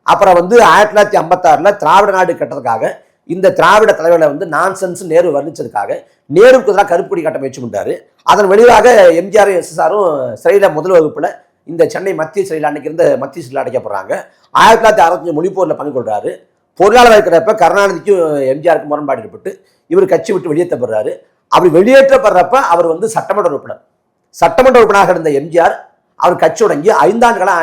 அப்புறம் வந்து 1956 திராவிட நாடு கட்டுறதுக்காக இந்த திராவிட தலைவர்களை வந்து நான்சென்ஸ் நேரு வர்ணிச்சதுக்காக நேருக்கு எதிராக கருப்புடி கட்ட முயற்சி பண்ணாரு. அதன் விளைவாக எம்ஜிஆர் எஸ்எஸ்ஆரும் சிறையில் முதல் வகுப்புல இந்த சென்னை மத்திய சிறையில் அன்னைக்கு இருந்த மத்திய சிறையில் அடைக்கப்படுறாங்க. 1965 மொழிப்போரில் பங்கு கொள்றாரு. பொருளாளர் இருக்கிறப்ப கருணாநிதிக்கும் எம்ஜிஆருக்கு முரண்பாடு ஏற்பட்டு இவர் கட்சி விட்டு வெளியேற்றப்படுறாரு. அப்படி வெளியேற்றப்படுறப்ப அவர் வந்து சட்டமன்ற உறுப்பினராக இருந்த எம்ஜிஆர் அவர் கட்சி தொடங்கி 5 ஆண்டுகளாக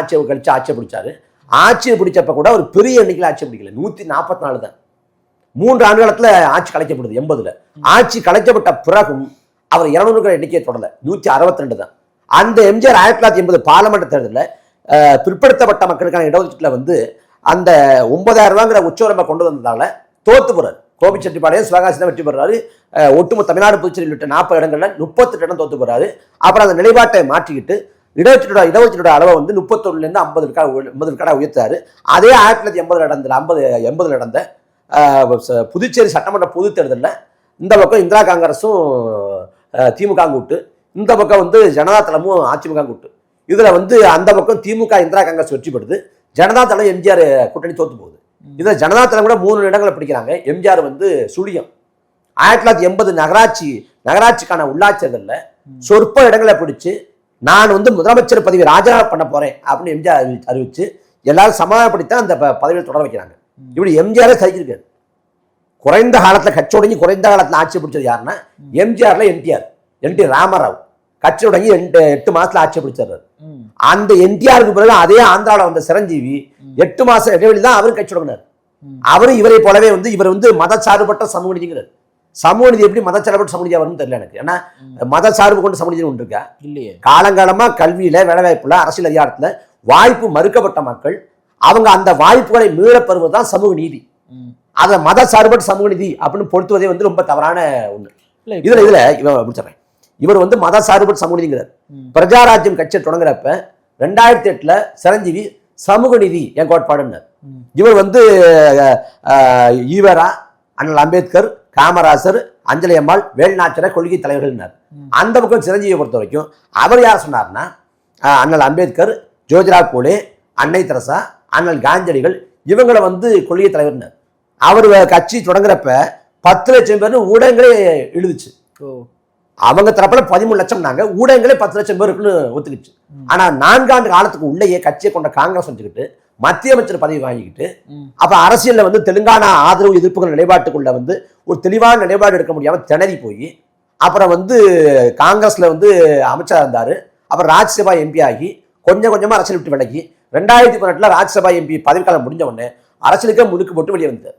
ஆட்சி பிடிச்சாரு. ஆட்சியை பிடிச்சப்ப கூட ஒரு பெரிய எண்ணிக்கையில் ஆட்சி பிடிக்கல, 144 தான். 3 ஆண்டு காலத்துல ஆட்சி கலைக்கப்படுது. 80ல் ஆட்சி கலைக்கப்பட்ட பிறகும் அவர் 200 எண்ணிக்கையை தொடரல, 162 தான். அந்த எம்ஜிஆர் 1980 பார்லமெண்ட் தேர்தலில் பிற்படுத்தப்பட்ட மக்களுக்கான இடஒதுக்கீட்டில் வந்து அந்த 9000 ரூபாங்கிற உச்சவரம்பை கொண்டு வந்ததால தோத்து போறாரு. கோபிச்செட்டிப்பாளையம் சிவகாசி தான் வெற்றி பெறாரு. ஒட்டுமொத்த தமிழ்நாடு புதுச்சேரி உள்ளிட்ட 40 இடங்கள்ல 38 இடம் தோத்து போறாரு. அப்புறம் அந்த நிலைப்பாட்டை மாற்றிக்கிட்டு இடஒதுக்கீட்டோட அளவை வந்து 31லேருந்து 50 விழுக்காடாக உயர்த்தாரு. அதே 1980 நடந்த புதுச்சேரி சட்டமன்ற பொது தேர்தலில் இந்த பக்கம் இந்திரா காங்கிரஸும் திமுக கூட்டு, இந்த பக்கம் வந்து ஜனதா தளமும் அதிமுக கூட்டு. இதுல வந்து அந்த பக்கம் திமுக இந்திரா காங்கிரஸ் வெற்றி பெறுது, ஜனதா தளம் எம்ஜிஆர் கூட்டணி தோத்து போகுது. இதுல ஜனதா தளம் கூட 3 இடங்களை பிடிக்கிறாங்க. எம்ஜிஆர் வந்து சுழியம் 1980 நகராட்சிக்கான உள்ளாட்சி தேர்தலில் சொற்ப இடங்களை பிடிச்சு நான் வந்து முதலமைச்சர் பதவி ராஜினாமா பண்ண போறேன் அப்படின்னு எம்ஜிஆர் அறிவிச்சு எல்லாரும் சமாதானப்படுத்தி அந்த பதவியில் தொடர வைக்கிறாங்க. இப்படி எம்ஜிஆரே சரிக்கிருக்காரு. குறைந்த காலத்துல கட்சி உடங்கி குறைந்த காலத்துல ஆட்சி பிடிச்சது யாருன்னா எம்ஜிஆர்ல என்டி ராமராவ். கட்சி உடங்கி 8 மாசத்துல ஆட்சி பிடிச்சாரு. அந்த என்டிஆருக்கு பிறகு அதே ஆந்திராவில் வந்த சிரஞ்சீவி 8 மாசம் இடைவெளி தான் அவரும் கட்சி தொடங்கினார். அவரும் இவரை போலவே வந்து இவர் வந்து மத சார்பற்ற சமூக நீதிங்கிறார். சமூக நீதி எப்படி மத சார்பற்ற சமூக நீதியா வரும்னு தெரியல எனக்கு. ஏன்னா மத சார்பு கொண்டு சமூக நீதி ஒன்று இருக்கா இல்லையே. காலங்காலமா கல்வியில, வேலைவாய்ப்புல, அரசியல் அதிகாரத்துல வாய்ப்பு மறுக்கப்பட்ட மக்கள் அவங்க அந்த வாய்ப்புகளை மீளப்பெறுவதுதான் சமூக நீதி. அதை மத சார்பற்ற சமூக நீதி அப்படின்னு பொறுத்துவதே வந்து ரொம்ப தவறான ஒண்ணு. இதுல இவன் முடிச்சிடறேன். இவர் வந்து மத சார்பற்ற சமூக நீதிங்கிறார். பிரஜாராஜ்யம் கட்சியை தொடங்குறப்ப 2008 சிரஞ்சீவி சமூக நீதி என் கோட்பாடுன்னு. இவர் வந்து ஈவரா, அண்ணல் அம்பேத்கர், காமராசர், அஞ்சலி அம்மாள், வேல்நாச்சியார் கொள்கை தலைவர்கள். அந்த பக்கம் சிரஞ்சீவியை பொறுத்த வரைக்கும் அவர் யார் சொன்னார்னா அண்ணல் அம்பேத்கர், ஜோதிராவ் பூலே, அன்னை தெரசா, அண்ணல் காந்தியடிகள் இவங்களை வந்து கொள்கை தலைவர்னார். அவர் கட்சி தொடங்குறப்ப 10 லட்சம் பேர் ஊடகங்களே எழுதுச்சு. அவங்க தரப்புல 13 லட்சம், ஊடகங்களே 10 லட்சம் பேர் இருக்குன்னு ஒத்துக்கிச்சு. ஆனா 4 ஆண்டு காலத்துக்கு உள்ளேயே கட்சியை கொண்ட காங்கிரஸ் வச்சுக்கிட்டு மத்திய அமைச்சர் பதவி வாங்கிக்கிட்டு அப்ப அரசியல்ல வந்து தெலுங்கானா ஆதரவு எதிர்ப்புகள் நிலைப்பாட்டுக்குள்ள வந்து ஒரு தெளிவான நிலைப்பாடு எடுக்க முடியாம திணறி போய் அப்புறம் வந்து காங்கிரஸ்ல வந்து அமைச்சரா இருந்தாரு. அப்புறம் ராஜ்யசபா எம்பி ஆகி கொஞ்சம் கொஞ்சமா அரசியல் விட்டு விலகி 2018 ராஜ்யசபா எம்பி பதவிக்காலம் முடிஞ்ச உடனே அரசியலுக்கே முழுக்கு போட்டு வெளியே வந்தார்.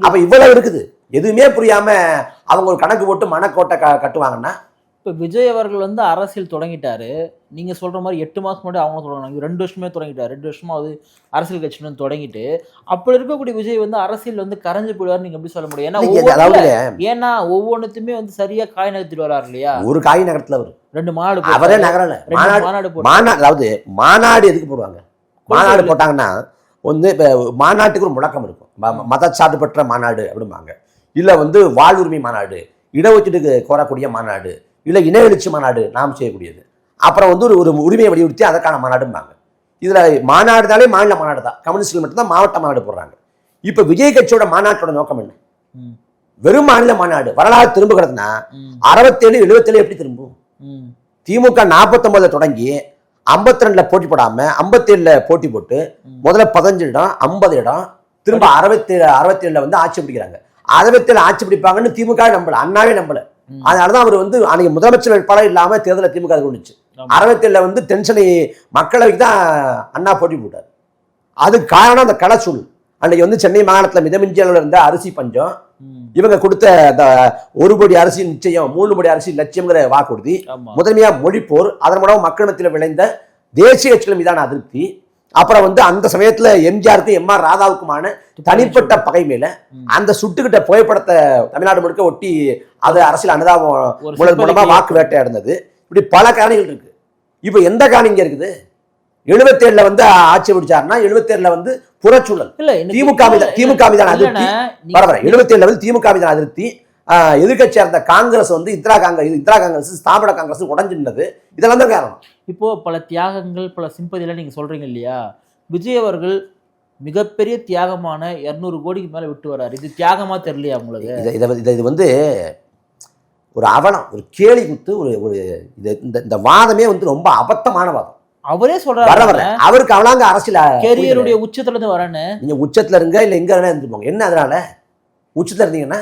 அப்ப இவ்வளவு இருக்குது, எதுவுமே புரியாம அவங்க ஒரு கணக்கு போட்டு மனக்கோட்டை கட்டுவாங்கன்னா. இப்போ விஜய் அவர்கள் வந்து அரசியல் தொடங்கிட்டாரு. நீங்க சொல்ற மாதிரி 8 மாசம் முன்னாடி அவங்க தொடங்கினாங்க, 2 வருஷமே தொடங்கிட்டாரு. 2 வருஷமாவது அரசியல் கட்சி தொடங்கிட்டு அப்படி இருக்கக்கூடிய விஜய் வந்து அரசியல் வந்து கரைஞ்சு போயிடுவாரு நீங்க எப்படி சொல்ல முடியும்? ஏன்னா ஒவ்வொன்றுத்துமே வந்து சரியா காய் நகர்த்திட்டு வராரு இல்லையா? ஒரு காய் நகரத்துல அவர் 2 மாநாடு அவரே நகரல. அதாவது மாநாடு எதுக்கு போடுவாங்க? மாநாடு போட்டாங்கன்னா வந்து இப்போ மாநாட்டுக்கு ஒரு முழக்கம் இருக்கும். மதச்சார்பற்ற மாநாடு அப்படிம்பாங்க, இல்லை வந்து வாழ்வுரிமை மாநாடு, இடஒதுக்கீட்டுக்கு கோரக்கூடிய மாநாடு, இல்லை இன எழுச்சி மாநாடு நாம் செய்யக்கூடியது, அப்புறம் வந்து ஒரு உரிமையை வலியுறுத்தி அதற்கான மாநாடும்பாங்க. இதில் மாநாடுனாலே மாநில மாநாடு தான், கம்யூனிஸ்ட்கள் மட்டும்தான் மாவட்ட மாநாடு போடுறாங்க. இப்போ விஜய் கட்சியோட மாநாட்டோட நோக்கம் என்ன? வெறும் மாநில மாநாடு. வரலாறு திரும்புகிறதுனா 67, 77 எப்படி திரும்பும்? திமுக 49 தொடங்கி 52 போட்டி போடாம 57 போட்டி போட்டு முதல்ல 15 இடம், 50 இடம், திரும்ப 67 வந்து ஆட்சி பிடிக்கிறாங்க. 67 ஆட்சி பிடிப்பாங்கன்னு திமுக நம்பல, அண்ணாவே நம்பல. அதனாலதான் அவர் வந்து அன்னைக்கு முதலமைச்சர் வேட்பாளர் இல்லாம தேர்தலில் திமுக கொண்டுச்சு. 67 வந்து டென்ஷனை மக்களவைக்கு தான் அண்ணா போட்டி போட்டார். அதுக்கு காரணம் அந்த களச்சூழ். அன்னைக்கு வந்து சென்னை மாகாணத்துல மிதமிஞ்சி அளவில் இருந்த அரிசி பஞ்சம், இவங்க கொடுத்த அந்த 1 கோடி அரிசி நிச்சயம், 3 கோடி அரிசி லட்சியம்ங்கிற வாக்குறுதி, முதன்மையா மொழிப்போர், அதன் மூலம் மக்கள் மத்தியில் விளைந்த தேசிய கட்சிகள் மீதான அதிருப்தி, அப்புறம் வந்து அந்த சமயத்துல எம்ஜிஆருக்கும் எம்ஆர் ராதாவுக்குமான தனிப்பட்ட பகை மேல அந்த சுட்டுக்கிட்ட புகைப்படத்தை தமிழ்நாடு முழுக்க ஒட்டி அது அரசியல் அனுதாபம் மூலமா வாக்கு வேட்டையாடுனது. இப்படி பல காரணிகள் இருக்கு. இப்ப எந்த காரணம் இங்க இருக்குது? 77 வந்து ஆட்சி பிடிச்சாருன்னா 77 வந்து புறச்சூழல், திமுக மீதான அதிருப்தி வர 77 வந்து திமுக மீதான அதிருப்தி, எதிர்கட்சியா இருந்த காங்கிரஸ் வந்து இந்திரா காங்கிரஸ் ஸ்தாபன காங்கிரஸ் உடஞ்சிருந்தது. இதெல்லாம் தான் காரணம். இப்போ பல தியாகங்கள், பல சிம்பதியெல்லாம் நீங்க சொல்றீங்க இல்லையா? விஜய் அவர்கள் மிகப்பெரிய தியாகமான 200 கோடிக்கு மேல விட்டு வர்றாரு. இது தியாகமா தெரியலையா உங்களுக்கு? இது வந்து ஒரு அவலம், ஒரு கேலி குத்து, ஒரு இந்த வாதமே வந்து ரொம்ப அபத்தமான வாதம். அவரே சொல்றாரு அவருக்கு அவளாங்க அரசியல் கேரியருடைய உச்சத்துல இருந்து வரேன்னு. நீங்க உச்சத்துல இருங்க இல்ல எங்க இருந்துருப்பாங்க, என்ன அதனால உச்சத்துல இருந்தீங்கன்னா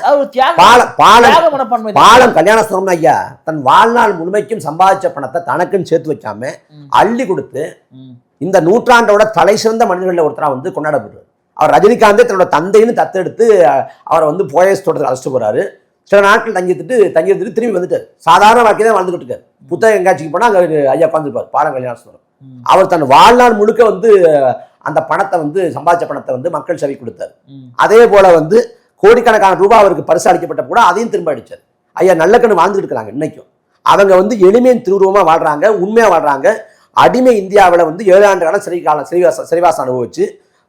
பாலம் கல்யாண சுரம்னா ஐயா தன் வாழ்நாள் முழுமைக்கும் சம்பாதிச்ச பணத்தை தனக்குன்னு சேர்த்து வைக்காம அள்ளி கொடுத்து இந்த நூற்றாண்டோட தலை சிறந்த மனிதர்களில் ஒருத்தராக வந்து கொண்டாடப்படுறாரு. அவர் ரஜினிகாந்தே தன்னோட தந்தைன்னு தத்தெடுத்து அவரை வந்து போயஸ் தோட்டத்தில் அழைச்சிட்டு போறாரு. சில நாட்கள் தங்கி திரும்பி வந்துட்டார். சாதாரண வாழ்க்கை தான் வாழ்ந்துகிட்டு இருக்காரு. புத்தகம் எங்காட்சிக்கு போனால் அங்கே ஐயா உட்காந்துருப்பார் பாலம் கல்யாணம். அவர் தன் வாழ்நாள் முழுக்க வந்து அந்த பணத்தை வந்து சம்பாதிச்ச பணத்தை வந்து மக்கள் செவி கொடுத்தார். அதே போல வந்து கோடிக்கணக்கான ரூபாய் அவருக்கு பரிசு அளிக்கப்பட்ட கூட அதையும் திரும்ப அடிச்சார். ஐயா நல்லக்கண்ணு வாழ்ந்துட்டு இருக்கிறாங்க இன்னைக்கும். அவங்க வந்து எளிமையின் திருவுருவமாக வாழ்றாங்க, உண்மையாக வாழ்றாங்க. அடிமை இந்தியாவில் வந்து 7 ஆண்டு காலம் சிறைவாசம் அனுபவிச்சு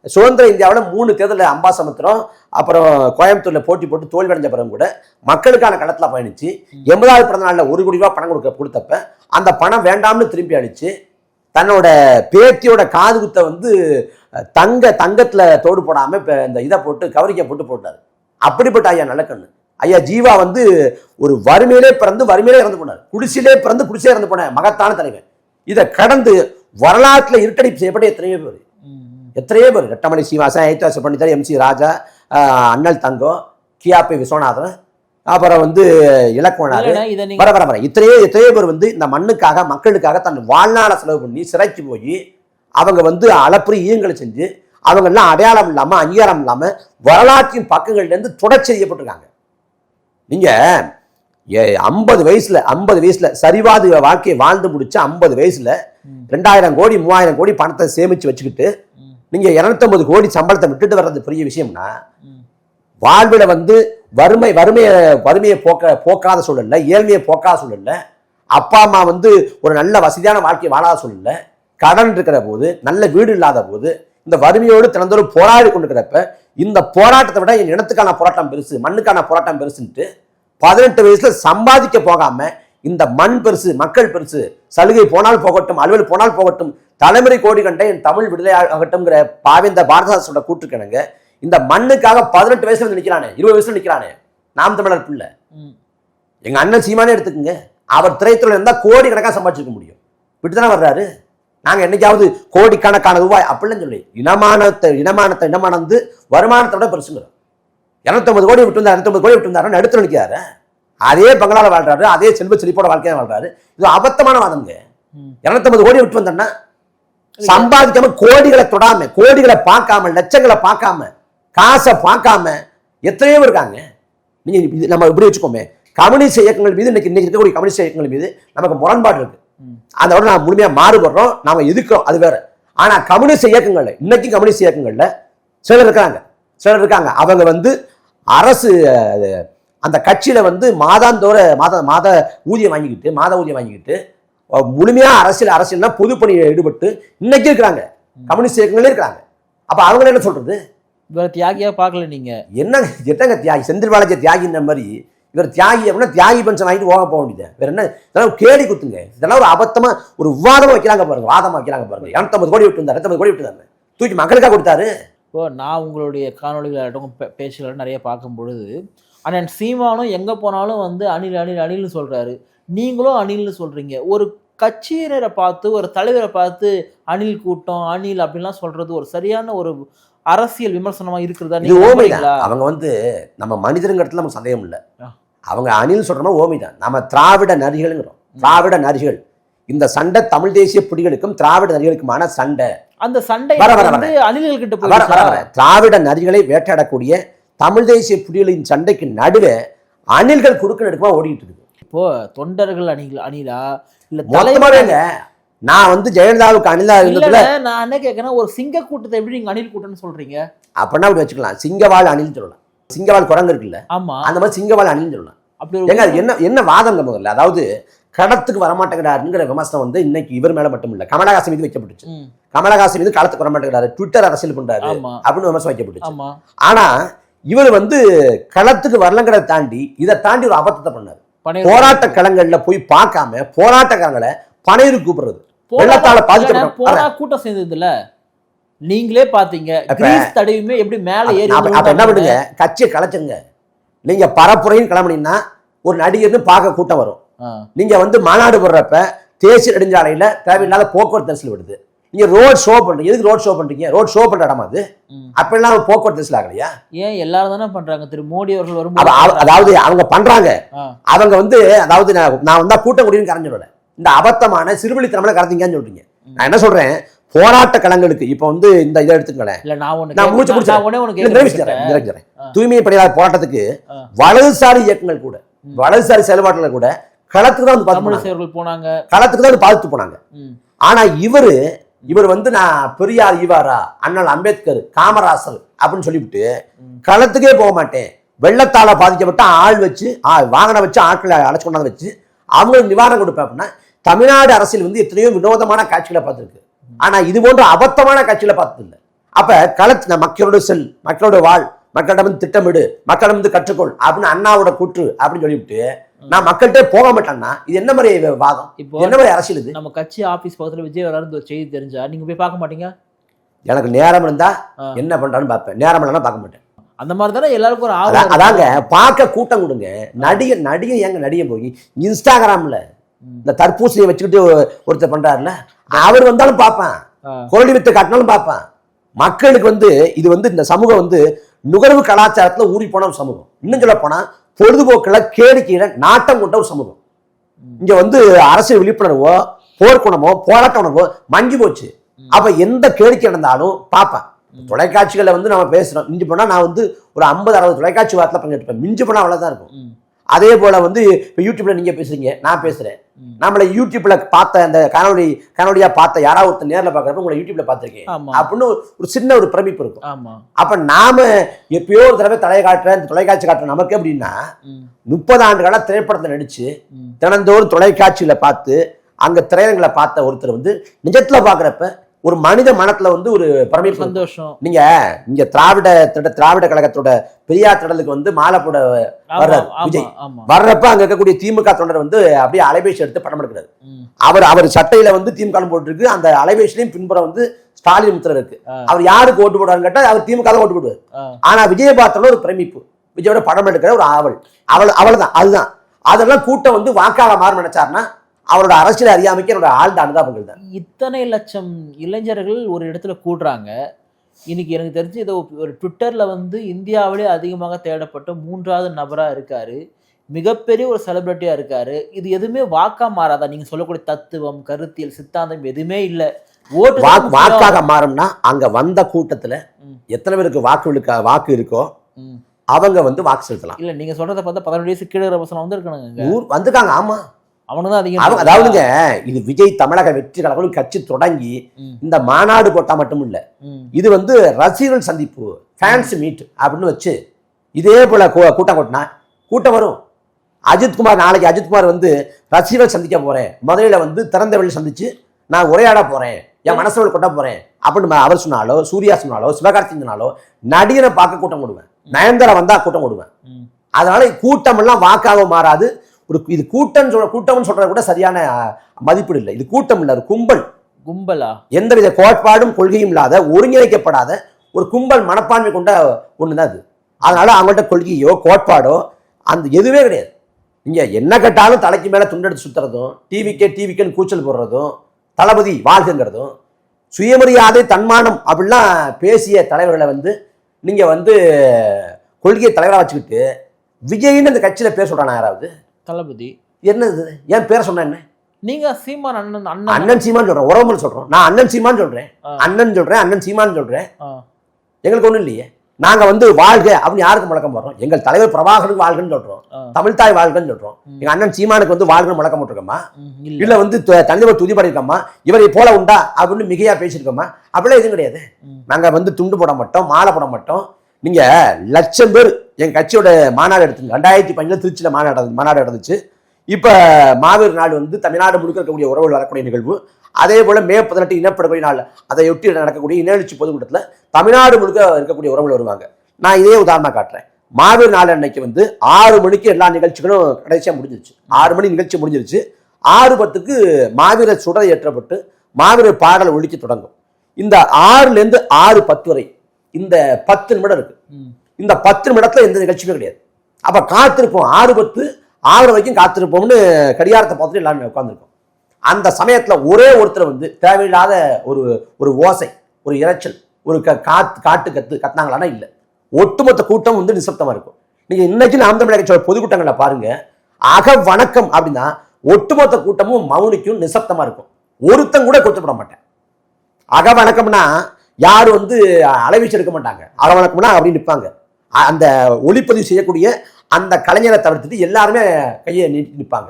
சுதந்திர இந்தியாவில் 3 தேர்தலில் அம்பாசமுத்திரம் அப்புறம் கோயம்புத்தூரில் போட்டி போட்டு தோல்வி அடைஞ்ச பிறகு கூட மக்களுக்கான களத்தில் பயணிச்சு 80வது பிறந்த நாளில் 1 கோடி ரூபாய் பணம் கொடுத்தப்ப அந்த பணம் வேண்டாம்னு திரும்பி அடிச்சு தன்னோட பேத்தியோட காது குத்த வந்து தங்கத்தில் தோடு போடாமல் இப்போ இந்த இதை போட்டு கவரிக்கை போட்டார். அப்படிப்பட்ட ஐயா நல்லக்கண்ணு. ஐயா ஜீவா வந்து ஒரு வறுமையிலே பிறந்து வறுமையிலே இறந்து போனார். குடிசையிலே பிறந்து குடிசையே இறந்து போன மகத்தான தலைவர். இதை கடந்து வரலாற்றில் இருட்டடிப்பு செய்யப்பட்ட எத்தனையோ பேர் ரெட்டமணி சீனிவாசன், ஐத்தாச பண்டிதர், MC ராஜா, அண்ணல் தங்கம், கியாபி விஸ்வநாதன், அப்புறம் வந்து இலக்குவனார், வர எத்தனையோ பேர் வந்து இந்த மண்ணுக்காக மக்களுக்காக தன் வாழ்நாள செலவு பண்ணி சிறைக்கு போய் அவங்க வந்து அளப்பரிய ஈயங்களை செஞ்சு அவங்க எல்லாம் அடையாளம் இல்லாம அங்கீகாரம் இல்லாம வரலாற்றின் பக்கங்கள்ல இருந்து தொடர்ச்சி செய்யப்பட்டிருக்காங்க. நீங்க 50 வயசுல சரிவாதி வாழ்க்கையை வாழ்ந்து முடிச்ச 50 வயசுல 2000 கோடி 3000 கோடி பணத்தை சேமிச்சு வச்சுக்கிட்டு நீங்க 250 கோடி சம்பளத்தை விட்டுட்டு வர்றது பெரிய விஷயம்னா, வாழ்வில வந்து வறுமையை போக்காத சூழல்ல, ஏழ்மையை போக்காத சூழல்ல, அப்பா அம்மா வந்து ஒரு நல்ல வசதியான வாழ்க்கையை வாழாத சூழல்ல, கடன் இருக்கிற போது, நல்ல வீடு இல்லாத போது, இந்த வறுமையோடு திறந்தோடு போராடி கொண்டிருக்கிறப்ப இந்த போராட்டத்தை விட என் இனத்துக்கான போராட்டம் பெருசு, மண்ணுக்கான போராட்டம் பெருசுன்ட்டு 18 வயசுல சம்பாதிக்க போகாம இந்த மண் பெருசு, மக்கள் பெருசு, சலுகை போனால் போகட்டும், அலுவல் போனால் போகட்டும், தலைமுறை கோடி கண்ட என் தமிழ் விடுதலை ஆகட்டும்ங்கிற பாவேந்த பாரதாசோட கூட்டுக்கிணங்க இந்த மண்ணுக்காக 18 வயசுல வந்து நிக்கிறானே, 20 வயசுல நிக்கிறானே நாம் தமிழர் பிள்ளை. எங்க அண்ணன் சீமானே எடுத்துக்கங்க. அவர் திரைத்துறையில் இருந்தா கோடி கணக்காக சம்பாதிச்சிருக்க முடியும். விட்டுதானே வர்றாரு. நாங்க என்னைக்காவது கோடிக்கணக்கான ரூபாய் அப்படிலாம் சொல்லி இனமானந்து வருமானத்தோட பெருசுங்கிறோம். 250 கோடி விட்டு வந்தார், 250 கோடி விட்டு வந்தாரு, நடுத்துல நிற்கிறாரு. அதே பங்களால வாழ்றாரு, அதே செல்வ செழிப்போட வாழ்க்கையா வாழ்றாரு. இது அபத்தமான வாதம்ங்க. 250 கோடி விட்டு வந்தோம்னா சம்பாதிக்காம கோடிகளை தொடாம, கோடிகளை பார்க்காம, லட்சங்களை பார்க்காம, காசை பார்க்காம எத்தனையோ இருக்காங்க. நீங்க நம்ம இப்படி வச்சுக்கோமே, கம்யூனிஸ்ட் இயக்கங்கள் மீது இன்னைக்கு இருக்கக்கூடிய கம்யூனிஸ்ட் இயக்கங்கள் மீது நமக்கு முரண்பாடு இருக்கு. அதோட நான் முழுமையா மாறுபடுறோம், நாம எதுக்கிறோம், அது வேற. ஆனா கம்யூனிஸ்ட் இயக்கங்கள்ல இன்னைக்கு கம்யூனிஸ்ட் இயக்கங்கள்ல சிலர் இருக்காங்க. அவங்க வந்து அரசு அந்த கட்சியில வந்து மாத ஊதியம் வாங்கிக்கிட்டு முழுமையா அரசியல்னா பொது பணியை ஈடுபட்டு இன்னைக்கு இருக்கிறாங்க. கம்யூனிஸ்ட் இயக்கங்களே இருக்கிறாங்க. அப்ப அவங்க என்ன சொல்றது? இவர் தியாகியா பார்க்கல நீங்க? என்னங்க தியாகி? செந்தில் பாலாஜி தியாகின்ற மாதிரி இவர் தியாகி அப்படின்னா தியாகி பென்ஷன் வாங்கிட்டு போக வேண்டியது வேற என்ன? இதெல்லாம் கேடி குத்துங்க. இதெல்லாம் ஒரு அபத்தமா ஒரு வாதமா வைக்கிறாங்க பாருங்க. 250 கோடி விட்டு இருந்தாரு, 250 கோடி விட்டு இருந்தாரு, தூக்கி மக்களுக்காக கொடுத்தாரு. இப்போ நான் உங்களுடைய காணொலிகள் பேச்சுகள் நிறைய பார்க்கும் பொழுது அண்ணன் சீமானும் எங்கே போனாலும் வந்து அணில்னு சொல்கிறாரு, நீங்களும் அணில்னு சொல்கிறீங்க. ஒரு கட்சியினரை பார்த்து, ஒரு தலைவரை பார்த்து அணில் கூட்டம், அணில் அப்படின்லாம் சொல்கிறது ஒரு சரியான ஒரு அரசியல் விமர்சனமாக இருக்கிறதா? அவங்க வந்து நம்ம மனிதருங்கிறதுல நமக்கு சந்தேகம் இல்லை. அவங்க அணில் சொல்கிறோம்னா ஓமைதான். நம்ம திராவிட நரிகள்ங்கிறோம். திராவிட நரிகள். இந்த சண்டை தமிழ் தேசிய புலிகளுக்கும் திராவிட நரிகளுக்குமான சண்டை. அந்த சண்டை அணில்கள் கிட்ட திராவிட நரிகளை வேட்டையாடக்கூடிய தமிழ் தேசிய புலிகளின் சண்டைக்கு நடுவே அணில்கள் குறுக்கு நடுக்குமா ஓடிட்டு இருக்கு. இப்போ தொண்டர்கள் அணிலா இல்ல தலைவரங்க? நான் வந்து ஜெயலலிதாவுக்கு அணிலா இருந்ததுல நான் என்ன கேட்கறேன், ஒரு சிங்க கூட்டத்தை எப்படி நீங்க அணில் கூட்டம்னு சொல்றீங்க? அப்படின்னா அப்படி வச்சுக்கலாம். சிங்கவாள் அணில் சொல்லலாம். சிங்கவாள் குரங்கு இருக்குல்ல, ஆமா, அந்த மாதிரி சிங்கவாள் அணில் சொல்லலாம். அப்படி என்ன வாதம் முதல்ல? அதாவது களத்துக்கு வரமாட்டேங்கிறாருங்கிற விமர்சனம் வந்து இன்னைக்கு இவர் மேல மட்டும் இல்ல, கமலஹாசன் மீது வைக்கப்பட்டுச்சு. கமலஹாசன் மீது களத்துக்கு வரமாட்டேங்கிறாரு, ட்விட்டர் அரசியல் பண்றாரு அப்படின்னு விமர்சனம் வைக்கப்பட்டுச்சு. ஆனா இவர் வந்து களத்துக்கு வரலங்கிறத தாண்டி இதை தாண்டி ஒரு அபத்தத்தை பண்ணாரு. போராட்ட களங்கள்ல போய் பார்க்காம போராட்டக்காரங்களை பனையூர் கூப்பிடுறது, வெள்ளத்தால பாதிக்கப்பட்ட கூட்டம் சேர்ந்ததுல நீங்களே பாத்தீங்க. எப்படி மேல ஏறி என்ன பண்ணுங்க, கட்சியை கலைச்சுங்க. நீங்க பரப்புரையும் கிளம்புனீங்கன்னா ஒரு நடிகர்னு பார்க்க கூட்டம் வரும். நீங்க வந்து மாநாடு போடுறப்ப தேசிய நெடுஞ்சாலையில தேவையில்லாத போக்குவரத்து நெரிசல் வருது. நீங்க ரோட் ஷோ பண்றீங்க. எதுக்கு ரோட் ஷோ பண்றீங்க? ரோட் ஷோ பண்ற இடமா அது? அப்படிலாம் போக்குவரத்து நெரிசல் ஆகலையா? ஏன் எல்லாரும் தானே பண்றாங்க. திரு மோடி அவர்கள் வரும், அதாவது அவங்க பண்றாங்க. அவங்க வந்து அதாவது நான் வந்தா கூட்டம் கூடியும் கரைஞ்சிடுவேன். இந்த அபத்தமான சிறுவழித்தனம்ல கரைஞ்சிங்கன்னு சொல்றீங்க. நான் என்ன சொல்றேன், போராட்ட களங்களுக்கு இப்ப வந்து இந்த இதை எடுத்துக்கலேன். இல்ல நான் மூச்சு முடிச்சிடறேன். தூய்மை பணியாளர் போராட்டத்துக்கு வலதுசாரி இயக்கங்கள் கூட, வலதுசாரி செயல்பாட்டுல கூட களத்துக்கு தான் வந்து போனாங்க, களத்துக்கு தான் பார்த்துட்டு போனாங்க. ஆனா இவர் வந்து நான் பெரியார் ஈவாரா, அண்ணல் அம்பேத்கர், காமராசர் அப்படின்னு சொல்லிவிட்டு களத்துக்கே போக மாட்டேன், வெள்ளத்தால பாதிக்கப்பட்ட ஆள் வச்சு வாகனம் வச்சு ஆட்களை அழைச்சு கொண்டாந்து வச்சு அவங்களுக்கு நிவாரணம் கொடுப்பேன் அப்படின்னா, தமிழ்நாடு அரசியல் வந்து எத்தனையோ வினோதமான காட்சிகளை பார்த்துருக்கு. ஆனா இது போன்ற அபத்தமான காட்சிகளை பார்த்தது இல்லை. அப்ப களத்து மக்களோட செல், மக்களோட வாழ், மக்களிடம் வந்து திட்டமிடு, மக்களிடம் வந்து கற்றுக்கொள் அப்படின்னு அண்ணாவோட கூற்று அப்படின்னு சொல்லிவிட்டு நான் மக்கள்கிட்ட போக மாட்டேன்னா இது என்ன மாதிரி வாதம்? இப்போ என்ன மாதிரி அரசியல் இது? நம்ம கட்சி ஆபீஸ் பக்கத்துல விஜய் வராது ஒரு செய்தி தெரிஞ்சா நீங்க போய் பார்க்க மாட்டீங்க? எனக்கு நேரம் இருந்தா என்ன பண்றான்னு பார்ப்பேன், நேரம் இல்லைன்னா பார்க்க மாட்டேன். அந்த மாதிரி தானே எல்லாருக்கும் ஒரு ஆர்வம். அதாங்க பார்க்க கூட்டம் கொடுங்க. நடிகை ஏங்க நடிகை போய் இன்ஸ்டாகிராம்ல இந்த தர்பூசணியை வச்சுக்கிட்டு ஒருத்தர் பண்றாருல, அவர் வந்தாலும் பார்ப்பேன், குரலி வித்தை காட்டினாலும் பார்ப்பேன். மக்களுக்கு வந்து இது வந்து இந்த சமூகம் வந்து நுகர்வு கலாச்சாரத்துல ஊறி போன ஒரு சமூகம். இன்னும் சொல்ல போனா பொழுதுபோக்குல கேளிக்கையில நாட்டம் கொண்ட ஒரு சமூகம். இங்க வந்து அரசியல் விழிப்புணர்வோ போர்க்குணமோ போராட்ட உணர்வோ மங்கி போச்சு. அப்ப எந்த கேளிக்கை நடந்தாலும் பார்ப்பேன். தொலைக்காட்சிகளை வந்து நம்ம பேசுறோம், மிஞ்சி போனா நான் வந்து ஒரு 50-60 தொலைக்காட்சி வாரத்தில் பங்கெடுப்பேன், மிஞ்சி போனா அவ்வளவுதான் இருக்கும். அதே போல வந்து இப்போ யூடியூப்ல நீங்க பேசுறீங்க, நான் பேசுறேன். நம்மள யூடியூப்ல பார்த்த அந்த கனோடியா பார்த்த யாராவது ஒருத்தர் நேரில் பார்க்குறப்ப உங்களை யூடியூப்ல பார்த்துருக்கேன் அப்படின்னு ஒரு சின்ன ஒரு பிரமிப்பு இருக்கும். அப்ப நாம எப்பயோ ஒரு தடவை தொலைக்காட்சி காட்டுற நமக்கு எப்படின்னா 30 ஆண்டுகளா திரைப்படத்தை நடிச்சு தினந்தோறும் தொலைக்காட்சியில பார்த்து அங்க திரையரங்களை பார்த்த ஒருத்தர் வந்து நிஜத்துல பாக்குறப்ப ஒரு மனித மனத்துல வந்து ஒரு பிரமிப்பு, சந்தோஷம். நீங்க திராவிட கழகத்தோட பெரியார் திடலுக்கு வந்து மாலை போட வர்றாரு விஜய். வர்றப்ப அங்க இருக்கக்கூடிய திமுக தொண்டர் வந்து அப்படியே அலைபேசி எடுத்து படம் எடுக்கிறாரு. அவர் சட்டையில வந்து திமுக போட்டுருக்கு, அந்த அலைபேசிலையும் பின்புறம் வந்து ஸ்டாலின் முத்திர இருக்கு. அவர் யாருக்கு ஓட்டு போடுவாருன்னு கேட்டா அவர் திமுக தான் ஓட்டு போடுவார். ஆனா விஜய பார்த்தோம்னா ஒரு பிரமிப்பு, விஜயோட படம் எடுக்கிற ஒரு அவ்வளவுதான். அதுதான் அதெல்லாம் கூட்டம் வந்து வாக்காள மாறு நினைச்சாருன்னா அவரோட அரசியல் அறியாமைக்கு என்னோட ஆழ்ந்த அனுதாபங்கள் தான். இத்தனை லட்சம் இளைஞர்கள் ஒரு இடத்துல கூடுறாங்க. இன்னைக்கு எனக்கு தெரிஞ்சு ஏதோ ஒரு ட்விட்டர்ல வந்து இந்தியாவிலே அதிகமாக தேடப்பட்ட 3வது நபரா இருக்காரு, மிகப்பெரிய ஒரு செலிபிரிட்டியா இருக்காரு. இது எதுவுமே வாக்கா மாறாதா? நீங்க சொல்லக்கூடிய தத்துவம், கருத்தியல், சித்தாந்தம் எதுவுமே இல்ல, ஓட்டு வாக்காக மாறும்னா அங்க வந்த கூட்டத்துல எத்தனை பேருக்கு வாக்கு இருக்கோ அவங்க வந்து வாக்கு செலுத்தலாம். இல்ல நீங்க சொல்றதை பார்த்தா 18 வயசு கீழே பசங்க வந்து இருக்காங்க, வந்துருக்காங்க. ஆமா, அதாவதுங்க இது விஜய் தமிழக வெற்றி கழகம் கட்சி தொடங்கி இந்த மாநாடு போட்டா மட்டும் இல்ல, இது வந்து ரசிகர்கள் சந்திப்பு, ஃபேன்ஸ் மீட் அப்படின்னு வச்சு இதே போல கூட்டம் கொட்டினா கூட்டம் வரும். அஜித்குமார் நாளைக்கு அஜித்குமார் வந்து ரசிகர்கள் சந்திக்க போறேன், மதுரையில வந்து திறந்த வெளியில் சந்திச்சு நான் உரையாட போறேன், என் மனசுல கொட்ட போறேன் அப்படின்னு அவர் சொன்னாலோ, சூர்யா சொன்னாலோ, சிவகார்த்திகேயன் சொன்னாலோ நடிகரை பார்க்க கூட்டம் போடுவேன், நயன்தாரா வந்தா கூட்டம் போடுவேன். அதனால கூட்டம் எல்லாம் வாக்காக மாறாது. இது கூட்டம்னு சொல்றது கூட சரியான மதிப்பீடு இல்லை. இது கூட்டம் இல்ல, ஒரு கும்பலா எந்தவித கோட்பாடும் கொள்கையும் இல்லாத ஒருங்கிணைக்கப்படாத ஒரு கும்பல் மனப்பான்மை கொண்ட ஒண்ணுதான் அது. அதனால அவங்கள்ட்ட கொள்கையோ கோட்பாடோ அந்த எதுவே கிடையாது. நீங்க என்ன கேட்டாலும் தலைக்கு மேல துண்டெடுத்து சுத்துறதும், டிவிக்கேன்னு கூச்சல் போடுறதும், தளபதி வாழ்கிறதும், சுயமரியாதை தன்மானம் அப்படிலாம் பேசிய தலைவர்களை வந்து நீங்க வந்து கொள்கையை தலைவராக வச்சுக்கிட்டு விஜய்னு அந்த கட்சியில பேர் சொல்றானா யாராவது? தளபதி என்னது ஏன் பேரை சொன்ன என்ன? நீங்க சீமான் அண்ணன் சீமான் சொல்றேன், உறவுமுறை சொல்றோம். நான் அண்ணன் சீமான் சொல்றேன், அண்ணன் சீமான் சொல்றேன். எங்களுக்கு ஒண்ணும் இல்லையே. நாங்க வந்து வாழ்க அப்படின்னு யாருக்கு முழக்கம் போடுறோம்? எங்கள் தலைவர் பிரபாகருக்கு வாழ்கன்னு சொல்றோம், தமிழ்தாய் வாழ்கன்னு சொல்றோம். எங்க அண்ணன் சீமானுக்கு வந்து வாழ்கன்னு முழக்கம் போட்டிருக்கோமா? இல்ல வந்து தனிநபர் துதி பாடிருக்கோமா, இவரை போல உண்டா அப்படின்னு மிகையா பேசியிருக்கோமா? அப்படிலாம் எதுவும் கிடையாது. நாங்க வந்து துண்டு போட மாட்டோம், மாலை போட மாட்டோம். நீங்க 1,00,000 பேர் எங்க கட்சியோட மாநாடு எடுத்துங்க. 2015 திருச்சியில மாநாடு நடந்துச்சு. இப்ப மாவீர் நாள் வந்து தமிழ்நாடு முழுக்க இருக்கக்கூடிய உறவுகள் வரக்கூடிய நிகழ்வு. அதே போல மே 18 இனப்படுகொலை நாள், அதையொட்டி நடக்கக்கூடிய இனெழுச்சி பொதுக்கூட்டத்தில் தமிழ்நாடு முழுக்க இருக்கக்கூடிய உறவுகள் வருவாங்க. நான் இதே உதாரணமா காட்டுறேன். மாவீர் நாள் அன்னைக்கு வந்து 6 மணிக்கு எல்லா நிகழ்ச்சிகளும் கடைசியா முடிஞ்சிருச்சு. 6 மணி நிகழ்ச்சி முடிஞ்சிருச்சு. 6:10 மாவீரர் சுடரை ஏற்றப்பட்டு மாவீரர் பாடல் ஒழிக்க தொடங்கும். இந்த 6லேருந்து 6:10 வரை இந்த 10 நிமிடம் இருக்கு. இந்த 10 நிமிடத்துல எந்த நிகழ்ச்சியுமே கிடையாது. அப்ப காத்திருப்போம், 6:10 6 வரைக்கும் காத்திருப்போம்னு கடிகாரத்தை பார்த்துட்டு எல்லாருமே உட்காந்துருக்கோம். அந்த சமயத்துல ஒரே ஒருத்தர் வந்து தேவையில்லாத ஒரு ஓசை, ஒரு இரைச்சல், ஒரு காட்டு கத்துனாங்களானா இல்லை. ஒட்டுமொத்த கூட்டம் வந்து நிசப்தமா இருக்கும். நீங்க இன்னைக்கு நாம் தமிழர் கட்சியோட பொதுக்கூட்டங்களை பாருங்க, அக வணக்கம் அப்படின்னா ஒட்டுமொத்த கூட்டமும் மௌனிக்கும் நிசப்தமா இருக்கும். ஒருத்தன் கூட கொச்சப்பட மாட்டேன். அகவணக்கம்னா யாரும் வந்து அலைவீச்சு எடுக்க மாட்டாங்க. அகவணக்கம்னா அப்படி நிற்பாங்க. அந்த ஒளிப்பதிவு செய்யக்கூடிய அந்த கலைஞரை தவிர்த்துட்டு எல்லாருமே கையை நீட்டி நிற்பாங்க,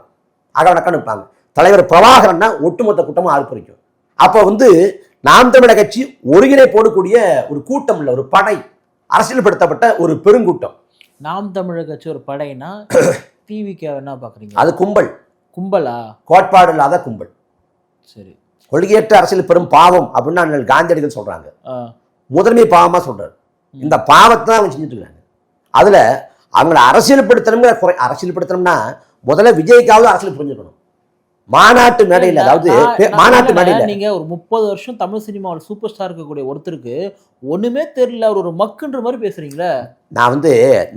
அகவணக்கம் நிற்பாங்க. தலைவர் பிரபாகரன்னா ஒட்டுமொத்த கூட்டமும் ஆர்ப்பரிக்கும். அப்போ வந்து நாம் தமிழர் கட்சி ஒருங்கிணை போடக்கூடிய ஒரு கூட்டம் இல்லை, ஒரு படை, அரசியல்படுத்தப்பட்ட ஒரு பெருங்கூட்டம். நாம் தமிழர் கட்சி ஒரு படைனா டிவிக்கு என்ன பார்க்குறீங்க? அது கும்பல். கும்பலா? கோட்பாடு இல்லாத கும்பல். சரி. கொள்கையற்ற அரசியல் பெரும் பாவம் அப்படின்னு அண்ணல் காந்தியடிகள் சொல்றாங்க. முதன்மை பாவமா சொல்றாரு. இந்த பாவத்தை தான் அவங்க செஞ்சுட்டு இருக்காங்க. அதுல அவங்கள அரசியல்படுத்தணும்னா முதல்ல விஜய்க்காவது அரசியல் புரிஞ்சுக்கணும். மாநாட்டு மேடையில், அதாவது மாநாட்டு மேடையில் நீங்க ஒரு 30 வருஷம் தமிழ் சினிமாவில் சூப்பர் ஸ்டார் இருக்கக்கூடிய ஒருத்தருக்கு ஒண்ணுமே தெரியல, அவர் ஒரு மக்குன்ற மாதிரி பேசுறீங்களே. நான் வந்து